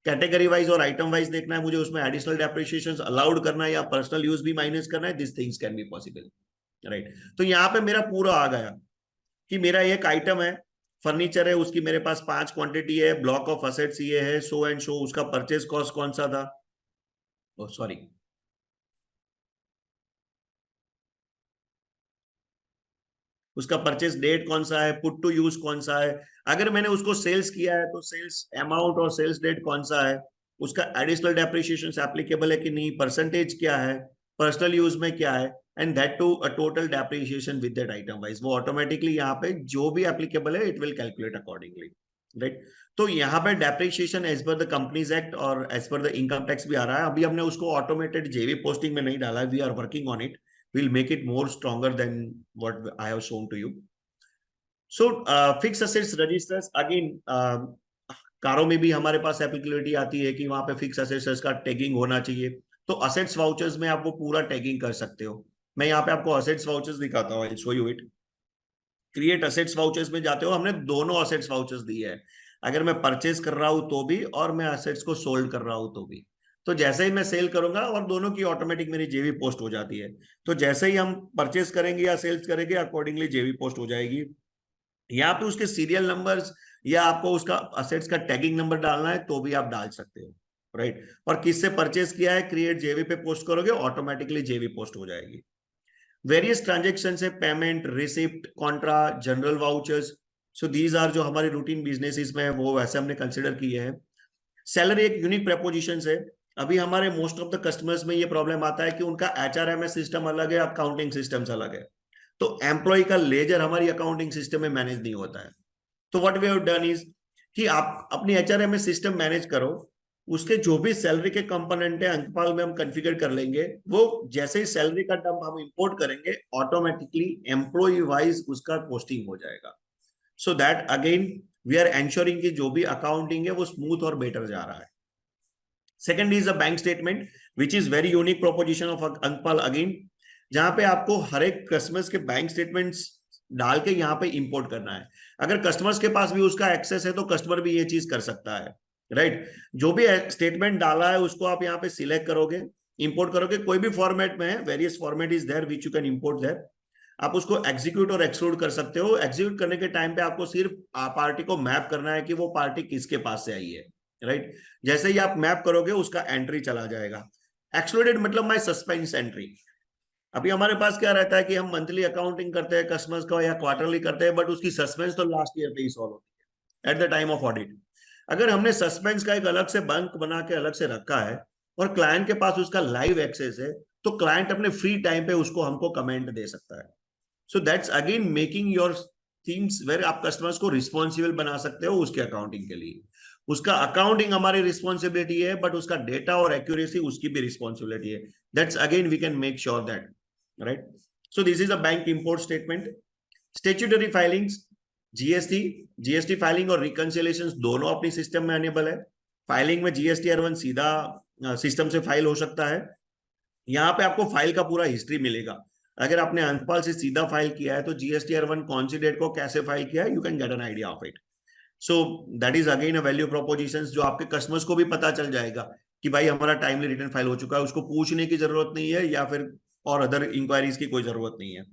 कैटेगरी वाइज और आइटम वाइज देखना है मुझे, उसमें एडिशनल डेप्रिसिएशन अलाउड करना है या पर्सनल यूज भी माइनस करना है, this things can be possible, right. तो यहाँ पे मेरा पूरा आ गया कि मेरा एक आइटम है, फर्नीचर है, उसकी मेरे पास 5 क्वांटिटी है, ब्लॉक ऑफ असेट्स ये है, सो एंड सो, उसका परचेज कॉस्ट कौन सा था, सॉरी, उसका परचेज डेट कौन सा है, पुट टू यूज कौन सा है, अगर मैंने उसको सेल्स किया है तो सेल्स अमाउंट और सेल्स डेट कौन सा है, उसका एडिशनल डेप्रिसिएशन एप्लीकेबल है कि नहीं, परसेंटेज क्या है, पर्सनल यूज में क्या है, and that too a total depreciation with that item wise, वो ऑटोमेटिकली यहाँ पे जो भी एप्लीकेबल है it will calculate accordingly, right. तो यहाँ पे depreciation as per the companies act और as per the income tax भी आ रहा है। अभी हमने उसको ऑटोमेटेड जेवी पोस्टिंग में नहीं डाला है, we are working on it, we'll make it more stronger than what I have shown to you. So fixed assets registers again, कारों में भी हमारे पास एप्लीकेबिलिटी आती है कि वहां पे फिक्स असेट्स का टैगिंग होना चाहिए, तो असेट्स वाउचर्स में आप वो पूरा टैगिंग कर सकते हो। मैं यहाँ पे आपको असेट्स वाउचर्स दिखाता हूँ, show you it. Create assets vouchers में जाते हो, हमने दोनों असेट्स वाउचर्स दिए है, अगर मैं परचेज कर रहा हूं तो भी और मैं असेट्स को सोल्ड कर रहा हूं तो भी। तो जैसे ही मैं सेल करूंगा और दोनों की ऑटोमेटिक मेरी जेवी पोस्ट हो जाती है, तो जैसे ही हम परचेज करेंगे या सेल्स करेंगे अकॉर्डिंगली जेवी पोस्ट हो जाएगी। यहाँ पे उसके सीरियल नंबर्स या आपको उसका असेट्स का टैगिंग नंबर डालना है तो भी आप डाल सकते हो, राइट। और किससे परचेज किया है, क्रिएट जेवी पे पोस्ट करोगे ऑटोमेटिकली जेवी पोस्ट हो जाएगी। वेरियस ट्रांजेक्शन है, payment, receipt, contra, journal vouchers, so these are जो हमारे रूटीन बिजनेसेस में है वो वैसे हमने कंसिडर किए हैं। सैलरी एक यूनिक प्रपोजिशन है। अभी हमारे मोस्ट ऑफ द कस्टमर्स में ये प्रॉब्लम आता है कि उनका एचआरएमएस सिस्टम अलग है, अकाउंटिंग सिस्टम्स अलग है, तो एम्प्लॉय का लेजर हमारी अकाउंटिंग सिस्टम में मैनेज नहीं होता है। तो what we have done is कि आप अपनी एचआरएमएस सिस्टम मैनेज करो, उसके जो भी सैलरी के कंपोनेंट है अंकपाल में हम कॉन्फ़िगर कर लेंगे, वो जैसे ही सैलरी का डंप हम इंपोर्ट करेंगे ऑटोमेटिकली एम्प्लॉय वाइज उसका पोस्टिंग हो जाएगा। So that again we are ensuring कि जो भी अकाउंटिंग है वो स्मूथ और बेटर जा रहा है। Second is a bank statement which is very unique proposition of Ankpal again, जहां पे आपको हर एक कस्टमर्स के बैंक स्टेटमेंट्स डाल के यहाँ पे इंपोर्ट करना है। अगर कस्टमर्स के पास भी उसका एक्सेस है तो कस्टमर भी ये चीज कर सकता है, राइट। जो भी स्टेटमेंट डाला है उसको आप यहाँ पे सिलेक्ट करोगे, इंपोर्ट करोगे, कोई भी फॉर्मेट में है, various format is there which you can import there. आप उसको एग्जीक्यूट और एक्सक्लूड कर सकते हो। एग्जीक्यूट करने के टाइम पे आपको सिर्फ पार्टी को मैप करना है कि वो पार्टी किसके पास से आई है, राइट। जैसे ही आप मैप करोगे उसका एंट्री चला जाएगा। एक्सक्लूडेड मतलब माय सस्पेंस एंट्री। अभी हमारे पास क्या रहता है कि हम मंथली अकाउंटिंग करते हैं कस्टमर्स का या क्वार्टरली करते हैं, बट उसकी सस्पेंस तो लास्ट ईयर पे ही सॉल्व होती है at the time of audit. अगर हमने सस्पेंस का एक अलग से बैंक बना के अलग से रखा है और क्लाइंट के पास उसका लाइव एक्सेस है, तो क्लाइंट अपने फ्री टाइम पे उसको हमको कमेंट दे सकता है। So that's again making your things where आप कस्टमर्स को रिस्पॉन्सिबल बना सकते हो उसके अकाउंटिंग के लिए। उसका अकाउंटिंग हमारी रिस्पॉन्सिबिलिटी है, बट उसका डेटा और एक्यूरेसी उसकी भी रिस्पॉन्सिबिलिटी है। That's again we can make sure that, right. So this is a bank import statement. Statutory filings, GST, GST filing और रिकंसिलेशन दोनों अपनी सिस्टम में अनेबल है। फाइलिंग में जीएसटीआर1 सीधा सिस्टम से फाइल हो सकता है। यहाँ पे आपको फाइल का पूरा हिस्ट्री मिलेगा। अगर आपने अंकपाल से सीधा फाइल किया है तो जीएसटीआर1 कौन सी डेट को कैसे फाइल किया है, you can get an idea of it. So that is again a value proposition, जो आपके कस्टमर्स को भी पता चल जाएगा कि भाई हमारा टाइमली रिटर्न फाइल हो चुका है, उसको पूछने की जरूरत नहीं है या फिर और अदर इंक्वायरीज की कोई जरूरत नहीं है।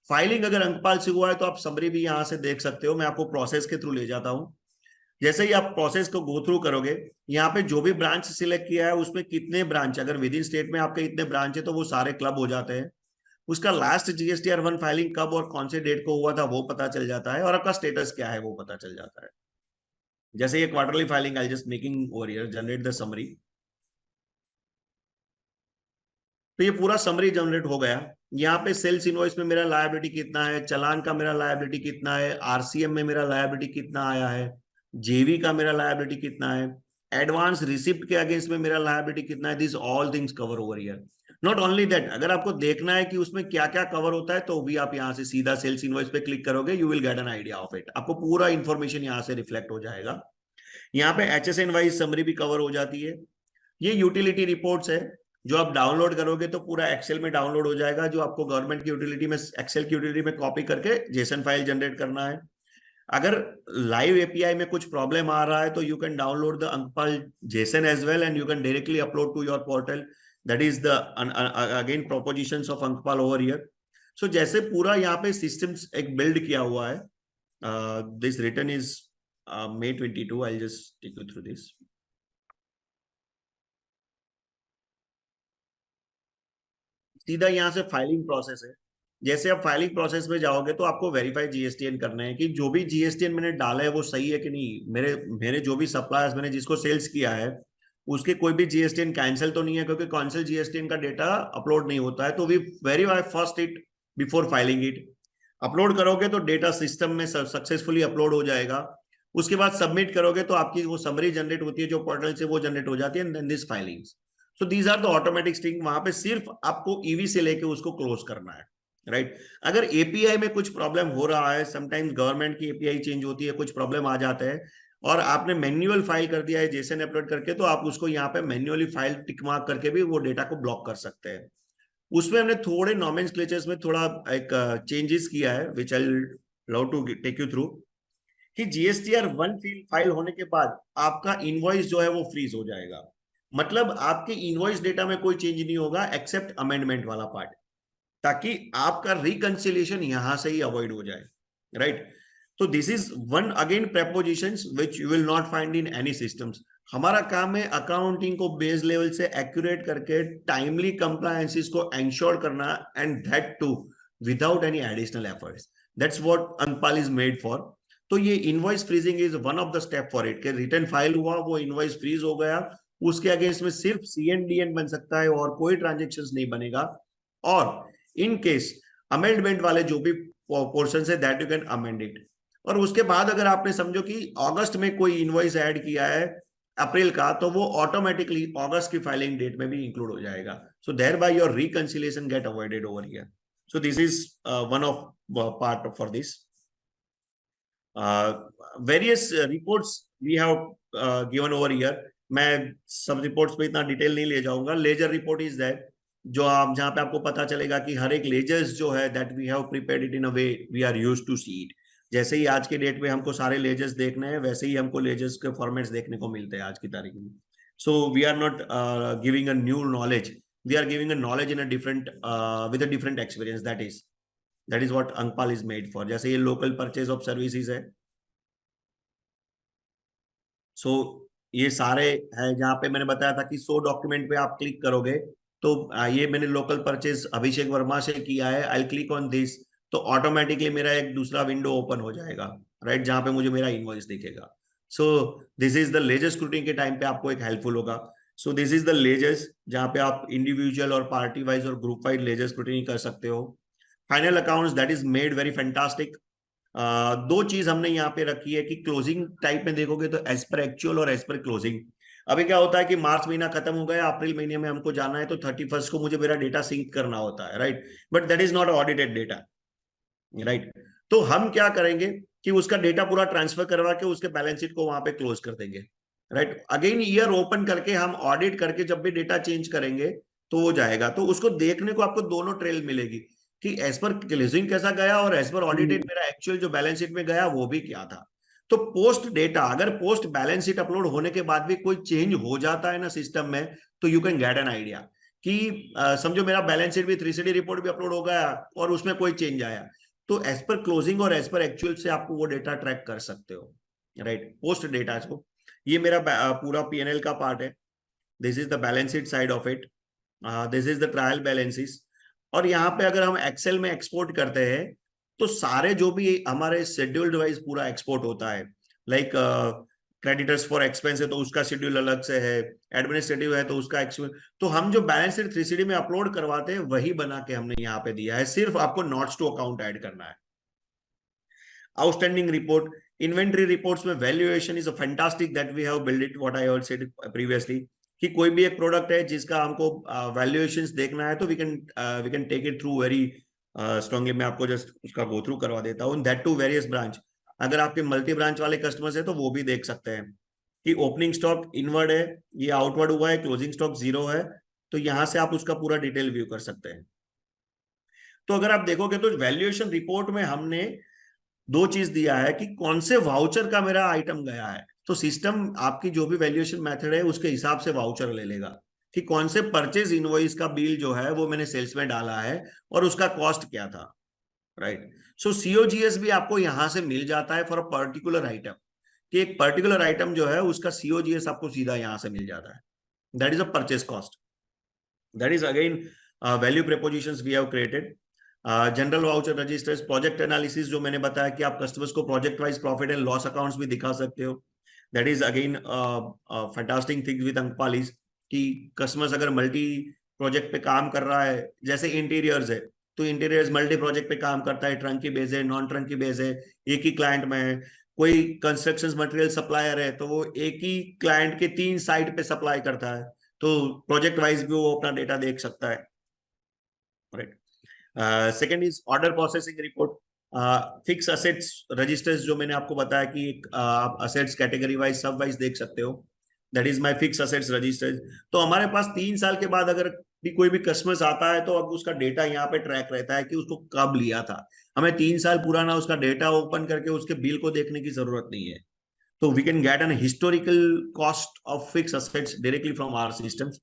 फाइलिंग अगर अंकपाल से हुआ है तो आप समरी भी यहाँ से देख सकते हो। मैं आपको प्रोसेस के थ्रू ले जाता हूँ। जैसे ही आप प्रोसेस को गो थ्रू करोगे, यहाँ पे जो भी ब्रांच सिलेक्ट किया है उसमें कितने ब्रांच, अगर विद इन स्टेट में आपके इतने ब्रांच है तो वो सारे क्लब हो जाते हैं। उसका लास्ट जीएसटीआर1 फाइलिंग कब और कौन से डेट को हुआ था वो पता चल जाता है, और आपका स्टेटस क्या है वो पता चल जाता है। जैसे ये quarterly filing, I just making over here generate the summary. तो ये पूरा समरी जनरेट हो गया। यहाँ पे सेल्स इनवॉइस में मेरा लायबिलिटी कितना है, चलान का मेरा लायबिलिटी कितना है, आरसीएम में मेरा लायबिलिटी कितना आया है, जेवी का मेरा लायबिलिटी कितना है, एडवांस रिसिप्ट के अगेंस्ट में मेरा लायबिलिटी कितना है, this all things cover over here. Not only that, अगर आपको देखना है कि उसमें क्या क्या कवर होता है तो भी आप यहाँ से सीधा सेल्स इनवॉइस पे क्लिक करोगे, you will get an idea of it. आपको पूरा इंफॉर्मेशन यहाँ से रिफ्लेक्ट हो जाएगा। यहाँ पे एचएसएन वाइज समरी भी कवर हो जाती है। ये यूटिलिटी रिपोर्ट्स है जो आप डाउनलोड करोगे तो पूरा एक्सेल में डाउनलोड हो जाएगा, जो आपको गवर्नमेंट की यूटिलिटी में, एक्सेल की यूटिलिटी में कॉपी करके जेसन फाइल जनरेट करना है। अगर लाइव एपीआई में कुछ प्रॉब्लम आ रहा है तो you can download the Ankpal JSON as well and you can directly upload to your portal. That is the again propositions of Ankpal over here. So जैसे पूरा यहाँ पे सिस्टम्स एक बिल्ड किया हुआ है, this return is May 22. I'll just take you through this. सीधा यहाँ से फाइलिंग प्रोसेस है। जैसे आप फाइलिंग प्रोसेस में जाओगे तो आपको वेरीफाई जीएसटीएन करना है कि जो भी जीएसटीएन मैंने डाला है वो सही है कि नहीं। मेरे मेरे जो भी सप्लायर्स मैंने जिसको सेल्स किया है उसके कोई भी जीएसटीएन कैंसिल तो नहीं है, क्योंकि कैंसिल जीएसटीएन का डेटा अपलोड नहीं होता है। तो we verify first it before filing it. Upload करोगे तो डेटा सिस्टम में सक्सेसफुली अपलोड हो जाएगा। उसके बाद सबमिट करोगे तो आपकी वो समरी जनरेट होती है जो पोर्टल से, वो जनरेट हो जाती है and this filings. So these are the automatic sting. वहां पे सिर्फ आपको ईवी से लेके उसको क्लोज करना है, राइट। अगर एपीआई में कुछ प्रॉब्लम हो रहा है, समटाइम्स गवर्नमेंट की एपीआई चेंज होती है, कुछ प्रॉब्लम आ जाता है और आपने मैन्युअल फाइल कर दिया है जेसन अपलोड करके, तो आप उसको यहाँ पे मैन्युअली फाइल टिक मार्क करके भी वो डेटा को ब्लॉक कर सकते हैं। उसमें हमने थोड़े नॉमेनक्लेचर्स में थोड़ा एक चेंजेस किया है which I love to take you through. कि जीएसटीआर 1 फाइल होने के बाद आपका इनवॉइस जो है वो फ्रीज हो जाएगा। मतलब आपके इनवॉइस डेटा में कोई चेंज नहीं होगा एक्सेप्ट अमेंडमेंट वाला पार्ट, ताकि आपका रिकंसिलिएशन यहां से ही अवॉइड हो जाए, राइट। तो this is one again prepositions which you will not find in any systems. हमारा काम है अकाउंटिंग को बेस लेवल से एक्यूरेट करके टाइमली कंप्लायंसेस को एंश्योर करना, and that too without any additional efforts. That's what Ankpal is made for. तो ये invoice freezing is one of the step for it. के रिटर्न फाइल हुआ, वो इनवॉइस फ्रीज हो गया, उसके अगेंस्ट में सिर्फ सीएनडीएन बन सकता है और कोई ट्रांजेक्शन नहीं बनेगा। और इन केस अमेंडमेंट वाले जो भी पोर्शन है that you can amend it. और उसके बाद अगर आपने समझो कि अगस्त में कोई इनवॉइस ऐड किया है अप्रैल का, तो वो ऑटोमेटिकली अगस्त की फाइलिंग डेट में भी इंक्लूड हो जाएगा। So thereby your reconciliation get avoided over here. So this is one of part for this. Various reports we have given over here. मैं सब रिपोर्ट्स पे इतना डिटेल नहीं ले जाऊंगा। लेजर रिपोर्ट इज दैट, जो आप जहां पे आपको पता चलेगा कि हर एक लेजर्स जो है that we have prepared it in a way we are used to see it. जैसे ही आज के डेट में हमको सारे लेजर्स देखने हैं, वैसे ही हमको लेजर्स के फॉर्मेट्स देखने को मिलते हैं आज की तारीख में। So we are not giving a new knowledge, we are giving a knowledge in a different with a different experience. That is what Ankpal is made for. जैसे ये लोकल परचेज ऑफ सर्विसेज है, सो ये सारे है जहां पे मैंने बताया था कि 100 डॉक्यूमेंट पे आप क्लिक करोगे तो ये मैंने लोकल परचेज अभिषेक वर्मा से किया है। आई क्लिक ऑन दिस, तो ऑटोमेटिकली मेरा एक दूसरा विंडो ओपन हो जाएगा, राइट, जहां पे मुझे मेरा इनवॉइस दिखेगा। So this is the ledger scrutiny के टाइम पे आपको एक हेल्पफुल होगा। So this is the ledgers जहां पे आप इंडिविजुअल और पार्टी वाइज और ग्रुप वाइज लेजर स्क्रूटिनी कर सकते हो। Final accounts that is made very fantastic. दो चीज हमने यहाँ पे रखी है कि क्लोजिंग टाइप में देखोगे तो एज पर एक्चुअल और एज पर क्लोजिंग। अभी क्या होता है कि मार्च महीना खत्म हो गया, अप्रैल महीने में हमको जाना है, तो 31 को मुझे मेरा डेटा सिंक करना होता है, right. But that is not audited data, right. तो हम क्या करेंगे कि उसका डेटा पूरा ट्रांसफर करवा के उसके बैलेंस शीट को वहां पे क्लोज कर देंगे, राइट। अगेन ईयर ओपन करके हम ऑडिट करके जब भी डेटा चेंज करेंगे तो वो जाएगा, तो उसको देखने को आपको दोनों ट्रेल मिलेगी कि एज पर क्लोजिंग कैसा गया और एज पर ऑडिटेड मेरा एक्चुअल जो बैलेंस शीट में गया वो भी क्या था। तो पोस्ट डेटा, अगर पोस्ट बैलेंस शीट अपलोड होने के बाद भी कोई चेंज हो जाता है ना सिस्टम में, तो you can get an idea कि समझो मेरा बैलेंस शीट भी 3CD रिपोर्ट भी अपलोड हो गया और उसमें कोई चेंज आया, तो एज पर क्लोजिंग और एज पर एक्चुअल से आपको वो डेटा ट्रैक कर सकते हो, राइट। पोस्ट डेटा को, ये मेरा पूरा पीएनएल का पार्ट है। This is the balance sheet side of it, this is the trial balances. और यहाँ पे अगर हम एक्सेल में एक्सपोर्ट करते हैं तो सारे जो भी हमारे शेड्यूल्ड वाइज पूरा एक्सपोर्ट होता है, लाइक क्रेडिटर्स फॉर एक्सपेंस है तो उसका शेड्यूल अलग से है, एडमिनिस्ट्रेटिव है तो उसका एक्सपेंस, तो हम जो बैलेंस शीट 3CD में अपलोड करवाते हैं वही बना के हमने यहाँ पे दिया है, सिर्फ आपको नोट्स टू अकाउंट ऐड करना है। आउटस्टैंडिंग रिपोर्ट, इन्वेंट्री रिपोर्ट्स में valuation is a fantastic that we have build it, what I all said previously, कि कोई भी एक प्रोडक्ट है जिसका हमको वैल्यूएशंस देखना है तो we can take it through very strongly. मैं आपको जस्ट उसका गो थ्रू करवा देता हूँ, दैट टू वेरियस ब्रांच। अगर आपके मल्टी ब्रांच वाले कस्टमर्स है तो वो भी देख सकते हैं कि ओपनिंग स्टॉक इनवर्ड है, ये आउटवर्ड हुआ है, क्लोजिंग स्टॉक 0 है, तो यहां से आप उसका पूरा डिटेल व्यू कर सकते हैं। तो अगर आप देखोगे तो वैल्यूएशन रिपोर्ट में हमने दो चीज दिया है कि कौन से वाउचर का मेरा आइटम गया है। तो सिस्टम आपकी जो भी वैल्यूएशन मेथड है उसके हिसाब से वाउचर ले लेगा कि कौन से परचेज इनवॉइस का बिल जो है वो मैंने सेल्स में डाला है और उसका कॉस्ट क्या था, राइट। सो सीओजीएस भी आपको यहां से मिल जाता है फॉर अ पर्टिकुलर आइटम, कि एक पर्टिकुलर आइटम जो है उसका सीओजीएस आपको सीधा यहां से मिल जाता है। That is a purchase cost. That is again value prepositions we have created. General voucher registers, project analysis जो मैंने बताया कि आप कस्टमर्स को project wise profit and loss accounts भी दिखा सकते हो। That is again fantastic thing with Ankpal is कि कस्टमर्स अगर मल्टी प्रोजेक्ट पे काम कर रहा है, जैसे इंटीरियर्स है तो इंटीरियर्स मल्टी प्रोजेक्ट पे काम करता है, ट्रंक की बेस है, नॉन ट्रंक की बेस है, एक ही क्लाइंट में है। कोई कंस्ट्रक्शन मटेरियल सप्लायर है तो वो एक ही क्लाइंट के 3 साइट पे सप्लाई करता है, तो प्रोजेक्ट वाइज भी वो अपना डेटा देख सकता है, right. Second is order processing report. Fix assets registers जो मैंने आपको बताया कि एक आप assets category wise sub wise देख सकते हो। That is my fix assets registers. तो हमारे पास 3 साल के बाद अगर भी कोई भी कस्टमर्स आता है तो अब उसका डेटा यहाँ पे ट्रैक रहता है कि उसको कब लिया था। हमें 3 साल पुराना उसका डेटा ओपन करके उसके बिल को देखने की जरूरत नहीं है। तो we can get an historical cost of fix assets directly from our systems.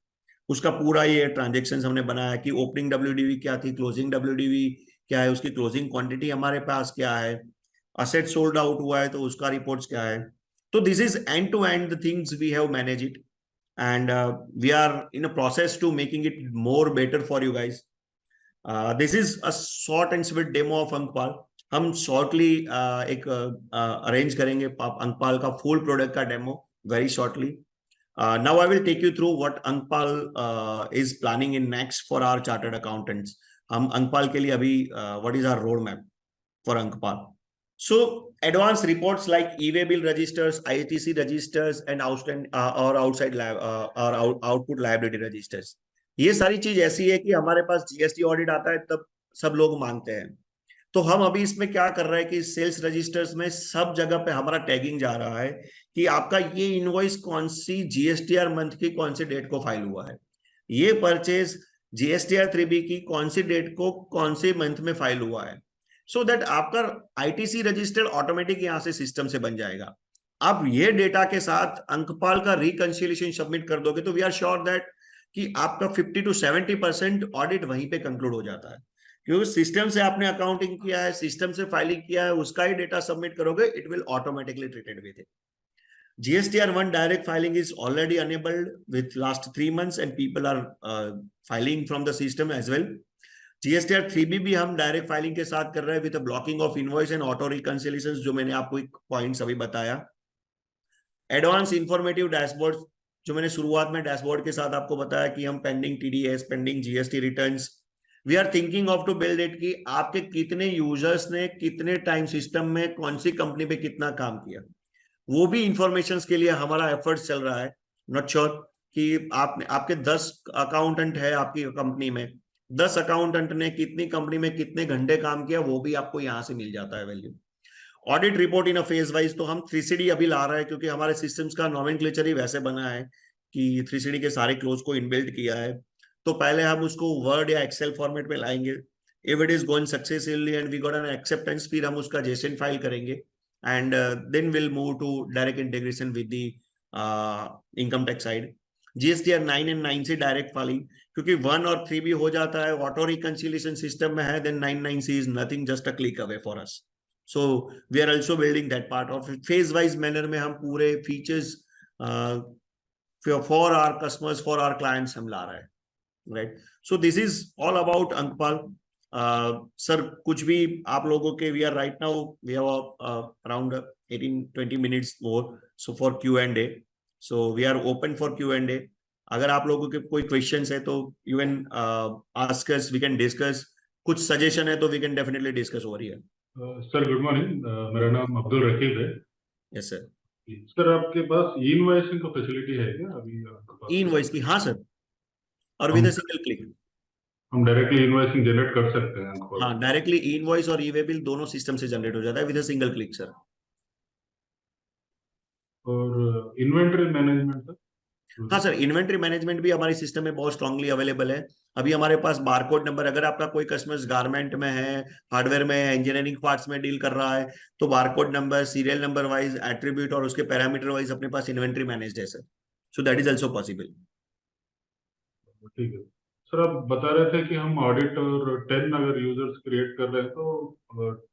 उसका पूरा ये ट्रांजेक्शन हमने बनाया कि ओपनिंग डब्ल्यूडीवी क्या थी, क्लोजिंग डब्ल्यूडीवी क्या है, उसकी क्लोजिंग क्वांटिटी हमारे पास क्या है, असेट सोल्ड आउट हुआ है तो उसका रिपोर्ट्स क्या है। तो this is end to end the things we have manage it, and we are in a process to making it more better for you guys. This is a short and sweet demo of Ankpal. हम शॉर्टली एक अरेंज करेंगे अंकपाल का फुल प्रोडक्ट का demo very shortly. Now I will take you through what Ankpal is planning in next for our chartered accountants. हम Ankpal के लिए अभी what is our roadmap for Ankpal? So advanced reports like e-way bill registers, ITC registers, and or outside or output liability registers. ये सारी चीज ऐसी है कि हमारे पास जीएसटी ऑडिट आता है तब सब लोग मांगते हैं। तो हम अभी इसमें क्या कर रहे हैं कि सेल्स रजिस्टर्स में सब जगह पे हमारा टैगिंग जा रहा है कि आपका ये इनवॉइस कौन सी जीएसटीआर मंथ की कौन सी डेट को फाइल हुआ है, ये परचेज जीएसटीआर 3B की कौन सी डेट को कौन से मंथ में फाइल हुआ है। सो दैट आपका आईटीसी रजिस्टर ऑटोमेटिक यहां से सिस्टम से बन जाएगा। आप ये डेटा के साथ अंकपाल का रिकंसिलिएशन सबमिट कर दोगे तो वी आर श्योर दैट कि आपका 50 to 70% ऑडिट वहीं पे कंक्लूड हो जाता है, क्योंकि सिस्टम से आपने अकाउंटिंग किया है, सिस्टम से फाइलिंग किया है, उसका ही डेटा सबमिट करोगे, it will automatically treated with it. GSTR1 direct filing is already enabled with last 3 months and people are filing from the system as well. GSTR 3B भी हम डायरेक्ट फाइलिंग के साथ कर रहे हैं with blocking of invoice and auto reconciliation, जो मैंने आपको एक पॉइंट्स अभी बताया। एडवांस इंफॉर्मेटिव डैशबोर्ड, जो मैंने शुरुआत में डैशबोर्ड के साथ आपको बताया कि हम pending TDS, pending GST returns, we are thinking of to build it कि आपके कितने यूजर्स ने कितने टाइम सिस्टम में कौन सी कंपनी पे कितना काम किया, वो भी इंफॉर्मेशन के लिए हमारा एफर्ट्स चल रहा है। नॉट श्योर कि आपने आपके 10 अकाउंटेंट है आपकी कंपनी में, 10 अकाउंटेंट ने कितनी कंपनी में कितने घंटे काम किया, वो भी आपको यहां से मिल जाता है value. Audit report in a phase wise, तो हम 3CD अभी ला रहे हैं क्योंकि हमारे सिस्टम्स का नॉमेनक्लेचर ही वैसे बना है कि 3CD के सारे क्लोज को इनबिल्ट किया है। तो पहले हम उसको वर्ड या एक्सेल फॉर्मेट में लाएंगे। If it is going successfully and we got an acceptance, फिर हम उसका जेसन फाइल करेंगे and then we'll move to direct integration with the income tax side. GSTR 9 and 9 से डायरेक्ट फाइलिंग, क्योंकि 1 और 3 भी हो जाता है, ऑटो रिकंसिलिएशन सिस्टम में है, then 9 is nothing, just a click away for us. So we are also building that part of phase wise manner में हम पूरे features for our customers, for our clients हम ला रहे हैं, right? So this is all about Ankpal. Sir कुछ भी आप लोगों के, we are right now we have around 18-20 minutes more so for Q&A, so we are open for Q&A। अगर आप लोगों के कोई क्वेश्चंस है तो you can ask us, we can discuss. कुछ सजेशन है तो we can definitely discuss over here. Sir good morning, मेरा नाम अब्दुल रकीब है। Yes sir. सर आपके पास ई इनवॉइसिंग का फैसिलिटी है क्या अभी आपके पास? ई इनवॉइस की, हाँ सर, और विद हम अ सिंगल क्लिक। हम डायरेक्टली इनवॉइसिंग जनरेट कर सकते हैं आपको? हाँ, डायरेक्टली ई इनवॉइस और ई वे बिल दोनों सिस्टम से जनरेट हो जाता है with a single click sir. और इन्वेंटरी मैनेजमेंट सर? हाँ सर, इन्वेंट्री मैनेजमेंट भी हमारी सिस्टम में बहुत स्ट्रांगली अवेलेबल है। अभी हमारे पास बारकोड नंबर, अगर आपका कोई कस्टमर गारमेंट में है, हार्डवेयर में है, इंजीनियरिंग पार्ट्स में डील कर रहा है, तो barcode number, serial number wise, attribute और उसके पैरामीटर वाइज अपने पास इन्वेंट्री मैनेज्ड है sir. So that is also possible. ठीक है सर। आप बता रहे थे कि हम ऑडिट और 10 अगर यूजर्स क्रिएट कर रहे हैं तो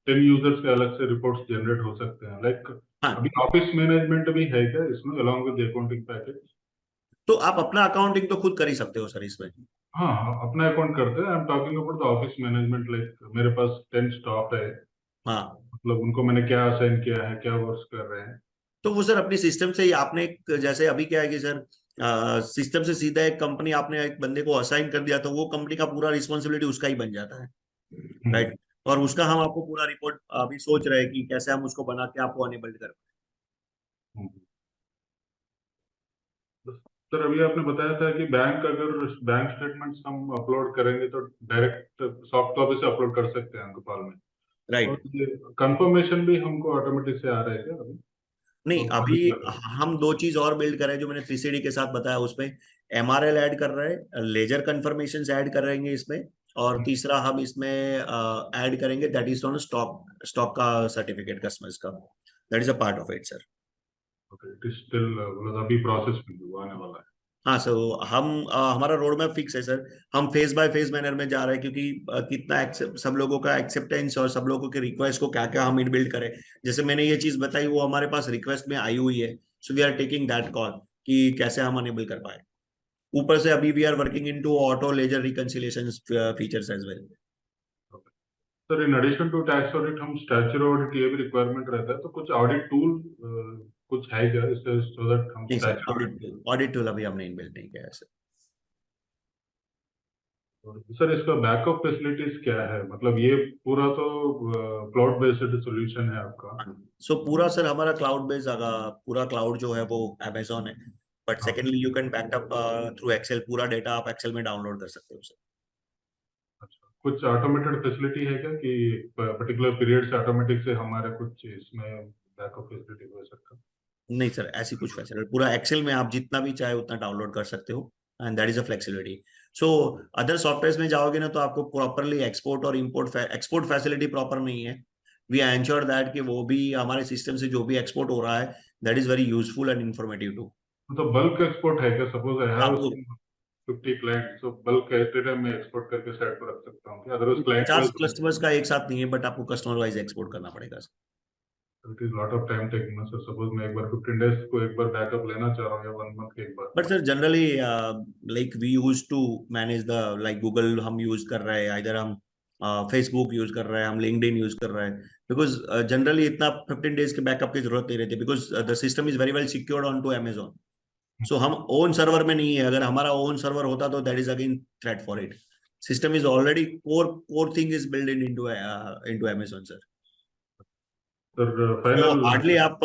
10 यूजर्स के अलग से रिपोर्ट्स जनरेट हो सकते हैं, लाइक हाँ, अभी ऑफिस मैनेजमेंट भी है क्या इसमें अलॉन्ग विद अकाउंटिंग पैकेज? तो आप अपना अकाउंटिंग तो खुद कर ही सकते हो सर इसमें। हाँ हाँ, अपना अकाउंट करते हैं। I am talking about the office management, like मेरे पास 10 स्टाफ है, हाँ, मतलब उनको मैंने क्या असाइन किया है, क्या वर्क कर रहे हैं। तो वो सर अपनी सिस्टम से ही आपने जैसे अभी क्या है कि सर सिस्टम से सीधा एक कंपनी, आपने एक बंदे को असाइन कर दिया तो वो कंपनी का पूरा रिस्पॉन्सिबिलिटी उसका ही बन जाता है, हम्म, राइट। और उसका हम आपको पूरा रिपोर्ट अभी सोच रहे हैं कि कैसे हम उसको बना के आपको अनेबल्ड कर। हम्म। सर अभी आपने बताया था कि बैंक अगर बैंक स्टेटमेंट्स हम अपलोड करेंगे तो डायरेक्ट सॉफ्ट कॉपी से अपलोड कर सकते हैं अंकपाल में, और राइट। ये कंफर्मेशन भी हमको ऑटोमेटिक से आ रहा है क्या अभी? नहीं, तो अभी प्रोजेक्ट लगा। हम दो चीज और बिल्ड कर रहे हैं जो मैंने 3CD के साथ बताया, उसमें MRL ऐड कर रहे हैं, लेजर कन्फर्मेशन ऐड करेंगे इसमें, और तीसरा हम इसमें ऐड करेंगे that is on stock, stock का सर्टिफिकेट कस्टमर्स का, that is a part of it sir. Okay, it is still मतलब अभी प्रोसेस में वो आने वाला है। हाँ सर, हम हमारा रोड मैप फिक्स है सर। हम फेज बाय फेज मैनर में जा रहे हैं, क्योंकि कितना सब लोगों का एक्सेप्टेंस और सब लोगों के रिक्वेस्ट को क्या क्या हम इनबिल्ड करें। जैसे मैंने ये चीज बताई वो हमारे पास रिक्वेस्ट में आई हुई है, so we are taking that call कि कैसे हम अनेबल कर पाए। ऊपर से अभी we are working into auto ledger reconciliation features as well. Sir in addition to tax audit हम स्टैच्यूटरी ऑडिट ये भी रिक्वायरमेंट रहता है, तो कुछ ऑडिट टूल कुछ है क्या इससे, सो दैट हम नहीं सर, स्टैच्यूटरी। ऑडिट टूल अभी हमने इनबिल्ड नहीं किया है सर। सर इसका बैकअप फैसिलिटीज क्या है, मतलब ये पूरा तो क्लाउड बेस्ड सॉल्यूशन है आपका? सो पूरा सर हमारा क्लाउड बेस्ड, पूरा क्लाउड जो है वो अमेजोन है, बट हाँ, secondly you can backup through Excel, पूरा डेटा आप एक्सेल में डाउनलोड कर सकते हो सर। अच्छा, कुछ ऑटोमेटेड फैसिलिटी है क्या कि पर्टिकुलर पीरियड से ऑटोमेटिक से हमारे कुछ इसमें बैकअप फैसिलिटी हो सकता है? नहीं सर, ऐसी कुछ फैसिलिटी, पूरा एक्सेल में आप जितना भी चाहे उतना डाउनलोड कर सकते हो, and that is a flexibility. So other software में जाओगे ना तो आपको प्रॉपरली एक्सपोर्ट और इंपोर्ट, एक्सपोर्ट फैसिलिटी प्रॉपर नहीं है। वी एंश्योर दैट कि वो भी हमारे सिस्टम से जो भी एक्सपोर्ट हो रहा है that is very useful and informative too. तो बल्क एक्सपोर्ट है क्या? सपोज आई हैव आपको 50 client, so bulk at a time में एक्सपोर्ट करके साइड पर रख सकता हूँ क्या? अदरवाइज क्लाइंट 50 वाइज कस्टमर्स का एक साथ नहीं है, बट आपको कस्टमर वाइज एक्सपोर्ट करना पड़ेगा। It is lot of time taking ना सर। सपोज मैं एक बार 15 डेज को एक बार बैकअप लेना चाह रहा हूँ या 1 मंथ के एक बार। But sir generally like we use to manage the, like Google हम यूज कर रहे हैं, इधर हम फेसबुक यूज कर रहे हैं, हम लिंक्डइन यूज कर रहे हैं, बिकॉज जनरली इतना 15 डेज के बैकअप की जरूरत नहीं रहती, because the system is very well secured on to Amazon. So हम ओन सर्वर में नहीं है, अगर हमारा ओन सर्वर होता तो that is again threat for it. System is already core core thing is build in into Amazon sir. Sir तो फाइनल। हार्डली आप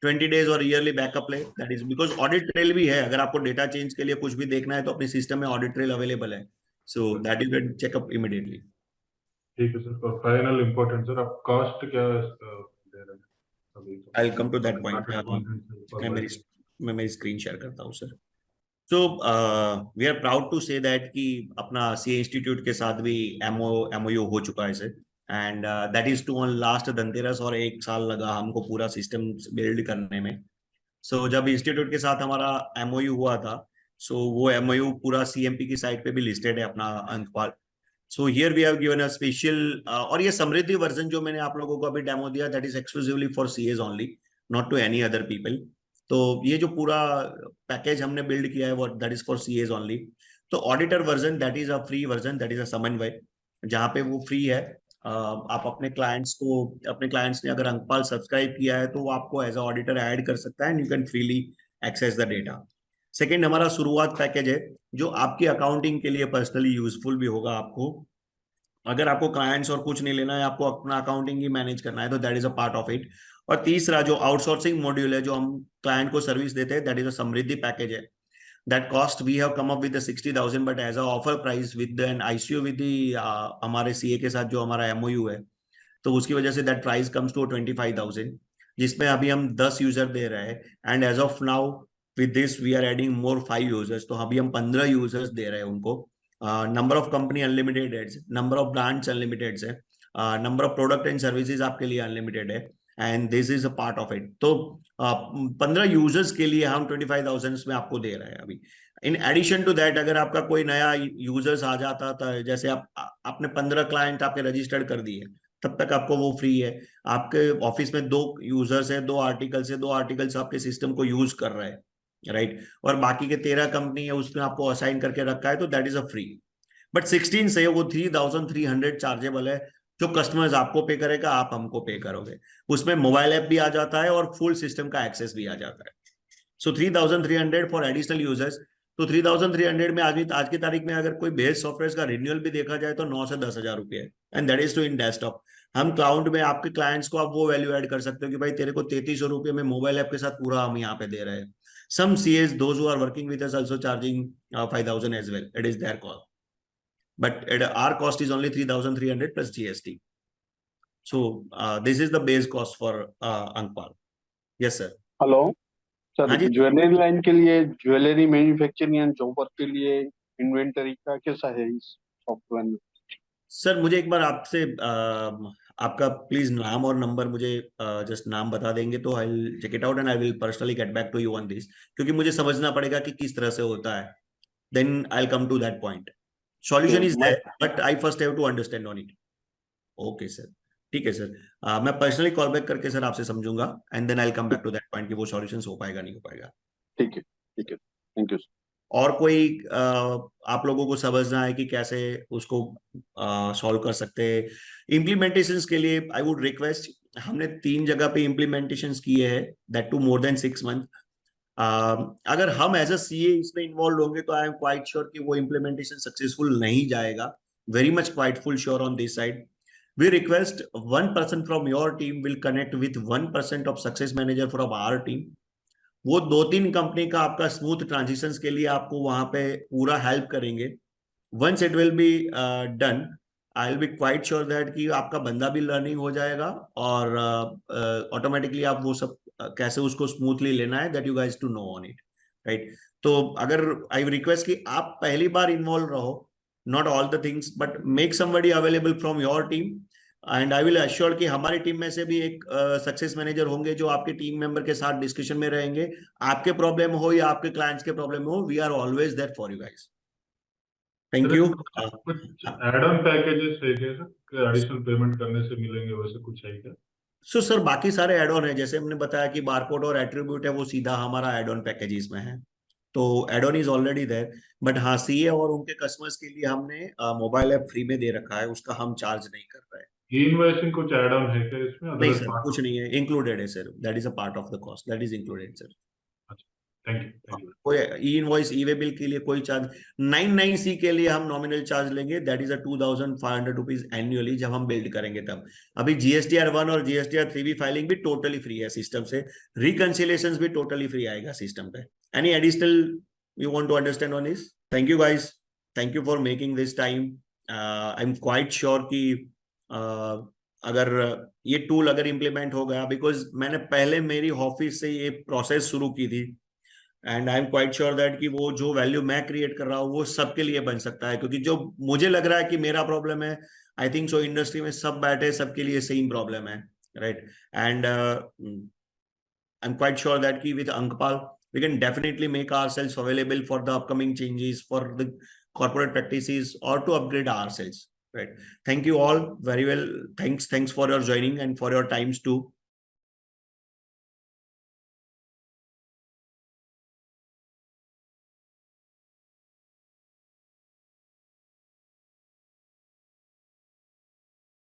20 डेज और ईयरली बैकअप ले, that is because audit trail भी है, अगर आपको डेटा चेंज के लिए कुछ भी देखना है तो अपने सिस्टम में ऑडिट ट्रेल अवेलेबल है, so that you can checkup immediately. ठीक है सर, और फाइनल इम्पोर्टेंट सर, आप कॉस्ट क्या दे रहे हैं अभी? तो I will come to that point. Chartered accountant से मैं मेरी supervisory। मैं मेरी स्क्रीन शेयर करता हूँ sir. So we are proud to say that कि अपना सी इंस्टीट्यूट के साथ भी एमओयू हो चुका है sir, and that is too on last Dhanteras, और 1 साल लगा हमको पूरा सिस्टम बिल्ड करने में। सो जब इंस्टीट्यूट के साथ हमारा एमओयू हुआ था, सो वो एमओयू पूरा सीएमपी की साइट पे भी लिस्टेड है अपना Ankpal. So here we have given a special, और ये समृद्धि वर्जन जो मैंने आप लोगों को अभी डेमो दिया that is exclusively for CS only, not to any other people. तो ये जो पूरा पैकेज हमने बिल्ड किया है वो that is for CS only. तो auditor version that is a free version, that is a Samanvay, जहाँ पे वो फ्री है। आप अपने क्लाइंट्स ने अगर अंकपाल सब्सक्राइब किया है तो वो आपको एज अ ऑडिटर ऐड कर सकता है, and you can freely access the data. Second हमारा शुरुआत पैकेज है जो आपकी अकाउंटिंग के लिए पर्सनली यूजफुल भी होगा आपको। अगर आपको क्लाइंट्स और कुछ नहीं लेना है, आपको अपना अकाउंटिंग ही मैनेज करना है, तो that is a part of it. और तीसरा जो आउटसोर्सिंग मॉड्यूल है जो हम क्लाइंट को सर्विस देते हैं that is a Samriddhi package है। That cost we have come up with 60,000, but as a offer price with an ICU with हमारे सीए के साथ जो हमारा एमओयू है, तो उसकी वजह say that price comes to 25,000, जिसमें अभी हम 10 यूजर दे रहे हैं, and as of now with this we are adding more 5 users, तो अभी हम 15 users दे रहे हैं उनको. Number of company unlimited है, number of brands unlimited है, number of product and services आपके लिए unlimited है, and this is a part of it. तो 15 users के लिए हम 25,000 में आपको दे रहे हैं अभी. इन एडिशन टू दैट, अगर आपका कोई नया यूजर्स आ जाता था, जैसे आपने 15 क्लाइंट आपने रजिस्टर्ड कर दिए, तब तक आपको वो फ्री है. आपके ऑफिस में 2 यूजर्स है, 2 आर्टिकल्स है, 2 आर्टिकल्स आपके सिस्टम को यूज कर रहे हैं, राइट, और बाकी के 13 कंपनी है उसमें आपको असाइन करके रखा है, तो that is a free. But 16 से वो 3,300 चार्जेबल है, जो कस्टमर्स आपको पे करेगा, आप हमको पे करोगे. उसमें मोबाइल ऐप भी आ जाता है और फुल सिस्टम का एक्सेस भी आ जाता है. सो 3,300 फॉर एडिशनल यूजर्स. तो 3,300 में आज की तारीख में अगर कोई बेस सॉफ्टवेयर का रिन्यूअल भी देखा जाए तो 9 से 10,000 रुपए है, and that is too in desktop. हम क्लाउड में आपके क्लाइंट्स को आप वो वैल्यू ऐड कर सकते हो कि भाई तेरे को 3,300 रुपए में मोबाइल ऐप के साथ पूरा हम यहाँ पे दे रहे हैं. Some CAs, those who are working with us, also charging 5,000 as well. It is their call. But our cost is only 3,300 plus GST. So this is the base cost for Ankpal. Yes, sir. Hello हाँ सर, जी. ज्वेलरी लाइन के लिए, ज्वेलरी मैन्युफैक्चरिंग एंड जॉबर के लिए इन्वेंटरी का कैसा है इस सॉफ्टवेयर में? सर मुझे एक बार आपसे आपका प्लीज नाम और नंबर मुझे जस्ट नाम बता देंगे तो I will check it out and I will personally get back to you on this, क्योंकि मुझे समझना पड़ेगा कि किस तरह से होता है. Then I will come to that point. Solution is there, but I first have to understand on it. Okay sir, ठीक है सर. मैं पर्सनली कॉल बैक करके सर आपसे समझूंगा, and then I will come back to that point कि वो सॉल्यूशन हो पाएगा नहीं हो पाएगा. ठीक है, ठीक है, थैंक यू. और कोई आप लोगों को समझना है कि कैसे उसको सॉल्व कर सकते हैं. इम्प्लीमेंटेशंस के लिए आई वुड रिक्वेस्ट, हमने 3 जगह पे इम्प्लीमेंटेशंस किए हैं, that too more than 6 month. अगर हम एज अ सीए इसमें इन्वॉल्व होंगे तो आई एम क्वाइट श्योर कि वो इम्प्लीमेंटेशन सक्सेसफुल नहीं जाएगा. Very much quite full sure on this side. We request 1 person from your team will connect with 1% of success manager from our team. वो 2-3 कंपनी का आपका स्मूथ ट्रांजिशन के लिए आपको वहां पे पूरा हेल्प करेंगे. Once it will be done, I will be quite sure that कि आपका बंदा भी लर्निंग हो जाएगा और ऑटोमेटिकली आप वो सब कैसे उसको स्मूथली लेना है, that you guys to know on it, right. तो अगर आई रिक्वेस्ट कि आप पहली बार इन्वॉल्व रहो, not all the things, but make somebody available from your team, and I will assure कि हमारी टीम में से भी एक सक्सेस मैनेजर होंगे जो आपके टीम मेंबर के साथ डिस्कशन में रहेंगे. आपके प्रॉब्लम हो या आपके क्लाइंट्स के प्रॉब्लम हो, we are always there for you guys. Thank you. कुछ एड ऑन पैकेजेस है क्या सर, एडिशनल पेमेंट करने से मिलेंगे, वैसे कुछ है क्या? सो सर बाकी सारे एड ऑन है, जैसे हमने बताया कि बारकोड और एट्रीब्यूट है, वो सीधा हमारा एड ऑन पैकेजेस में है, तो add on is already there. But हाँ, सीए और उनके कस्टमर्स के लिए हमने मोबाइल ऐप फ्री में दे रखा है, उसका हम चार्ज नहीं कर रहे हैं. इनवॉइसिंग कुछ ऐड ऑन है क्या इसमें? नहीं सर, कुछ नहीं है, इंक्लूडेड है sir. That is a part of the cost, that is included sir. Thank you. कोई ई इनवॉइस ई वे बिल के लिए कोई चार्ज 99C के लिए हम नॉमिनल चार्ज लेंगे, that is a 2,500 rupees annually, जब हम बिल्ड करेंगे तब. अभी GSTR1 और GSTR3 भी फाइलिंग भी टोटली फ्री है सिस्टम से, रिकंसिलेशन भी टोटली फ्री आएगा सिस्टम पे. Any additional you want to understand on this? Thank you guys, thank you for making this time. I am quite sure कि अगर ये टूल अगर इम्प्लीमेंट हो गया, बिकॉज मैंने पहले मेरी ऑफिस से ये प्रोसेस शुरू की थी, and I am quite sure that कि वो जो वैल्यू मैं क्रिएट कर रहा हूँ वो सबके लिए बन सकता है, क्योंकि जो मुझे लग रहा है कि मेरा प्रॉब्लम है, आई थिंक सो इंडस्ट्री में सब बैठे सबके लिए सेम प्रॉब्लम है, right. And I am quite sure that कि with Ankpal we can definitely make ourselves available for the upcoming changes, for the corporate practices, or to upgrade ourselves, right. Thank you all very well. Thanks for your joining and for your times too.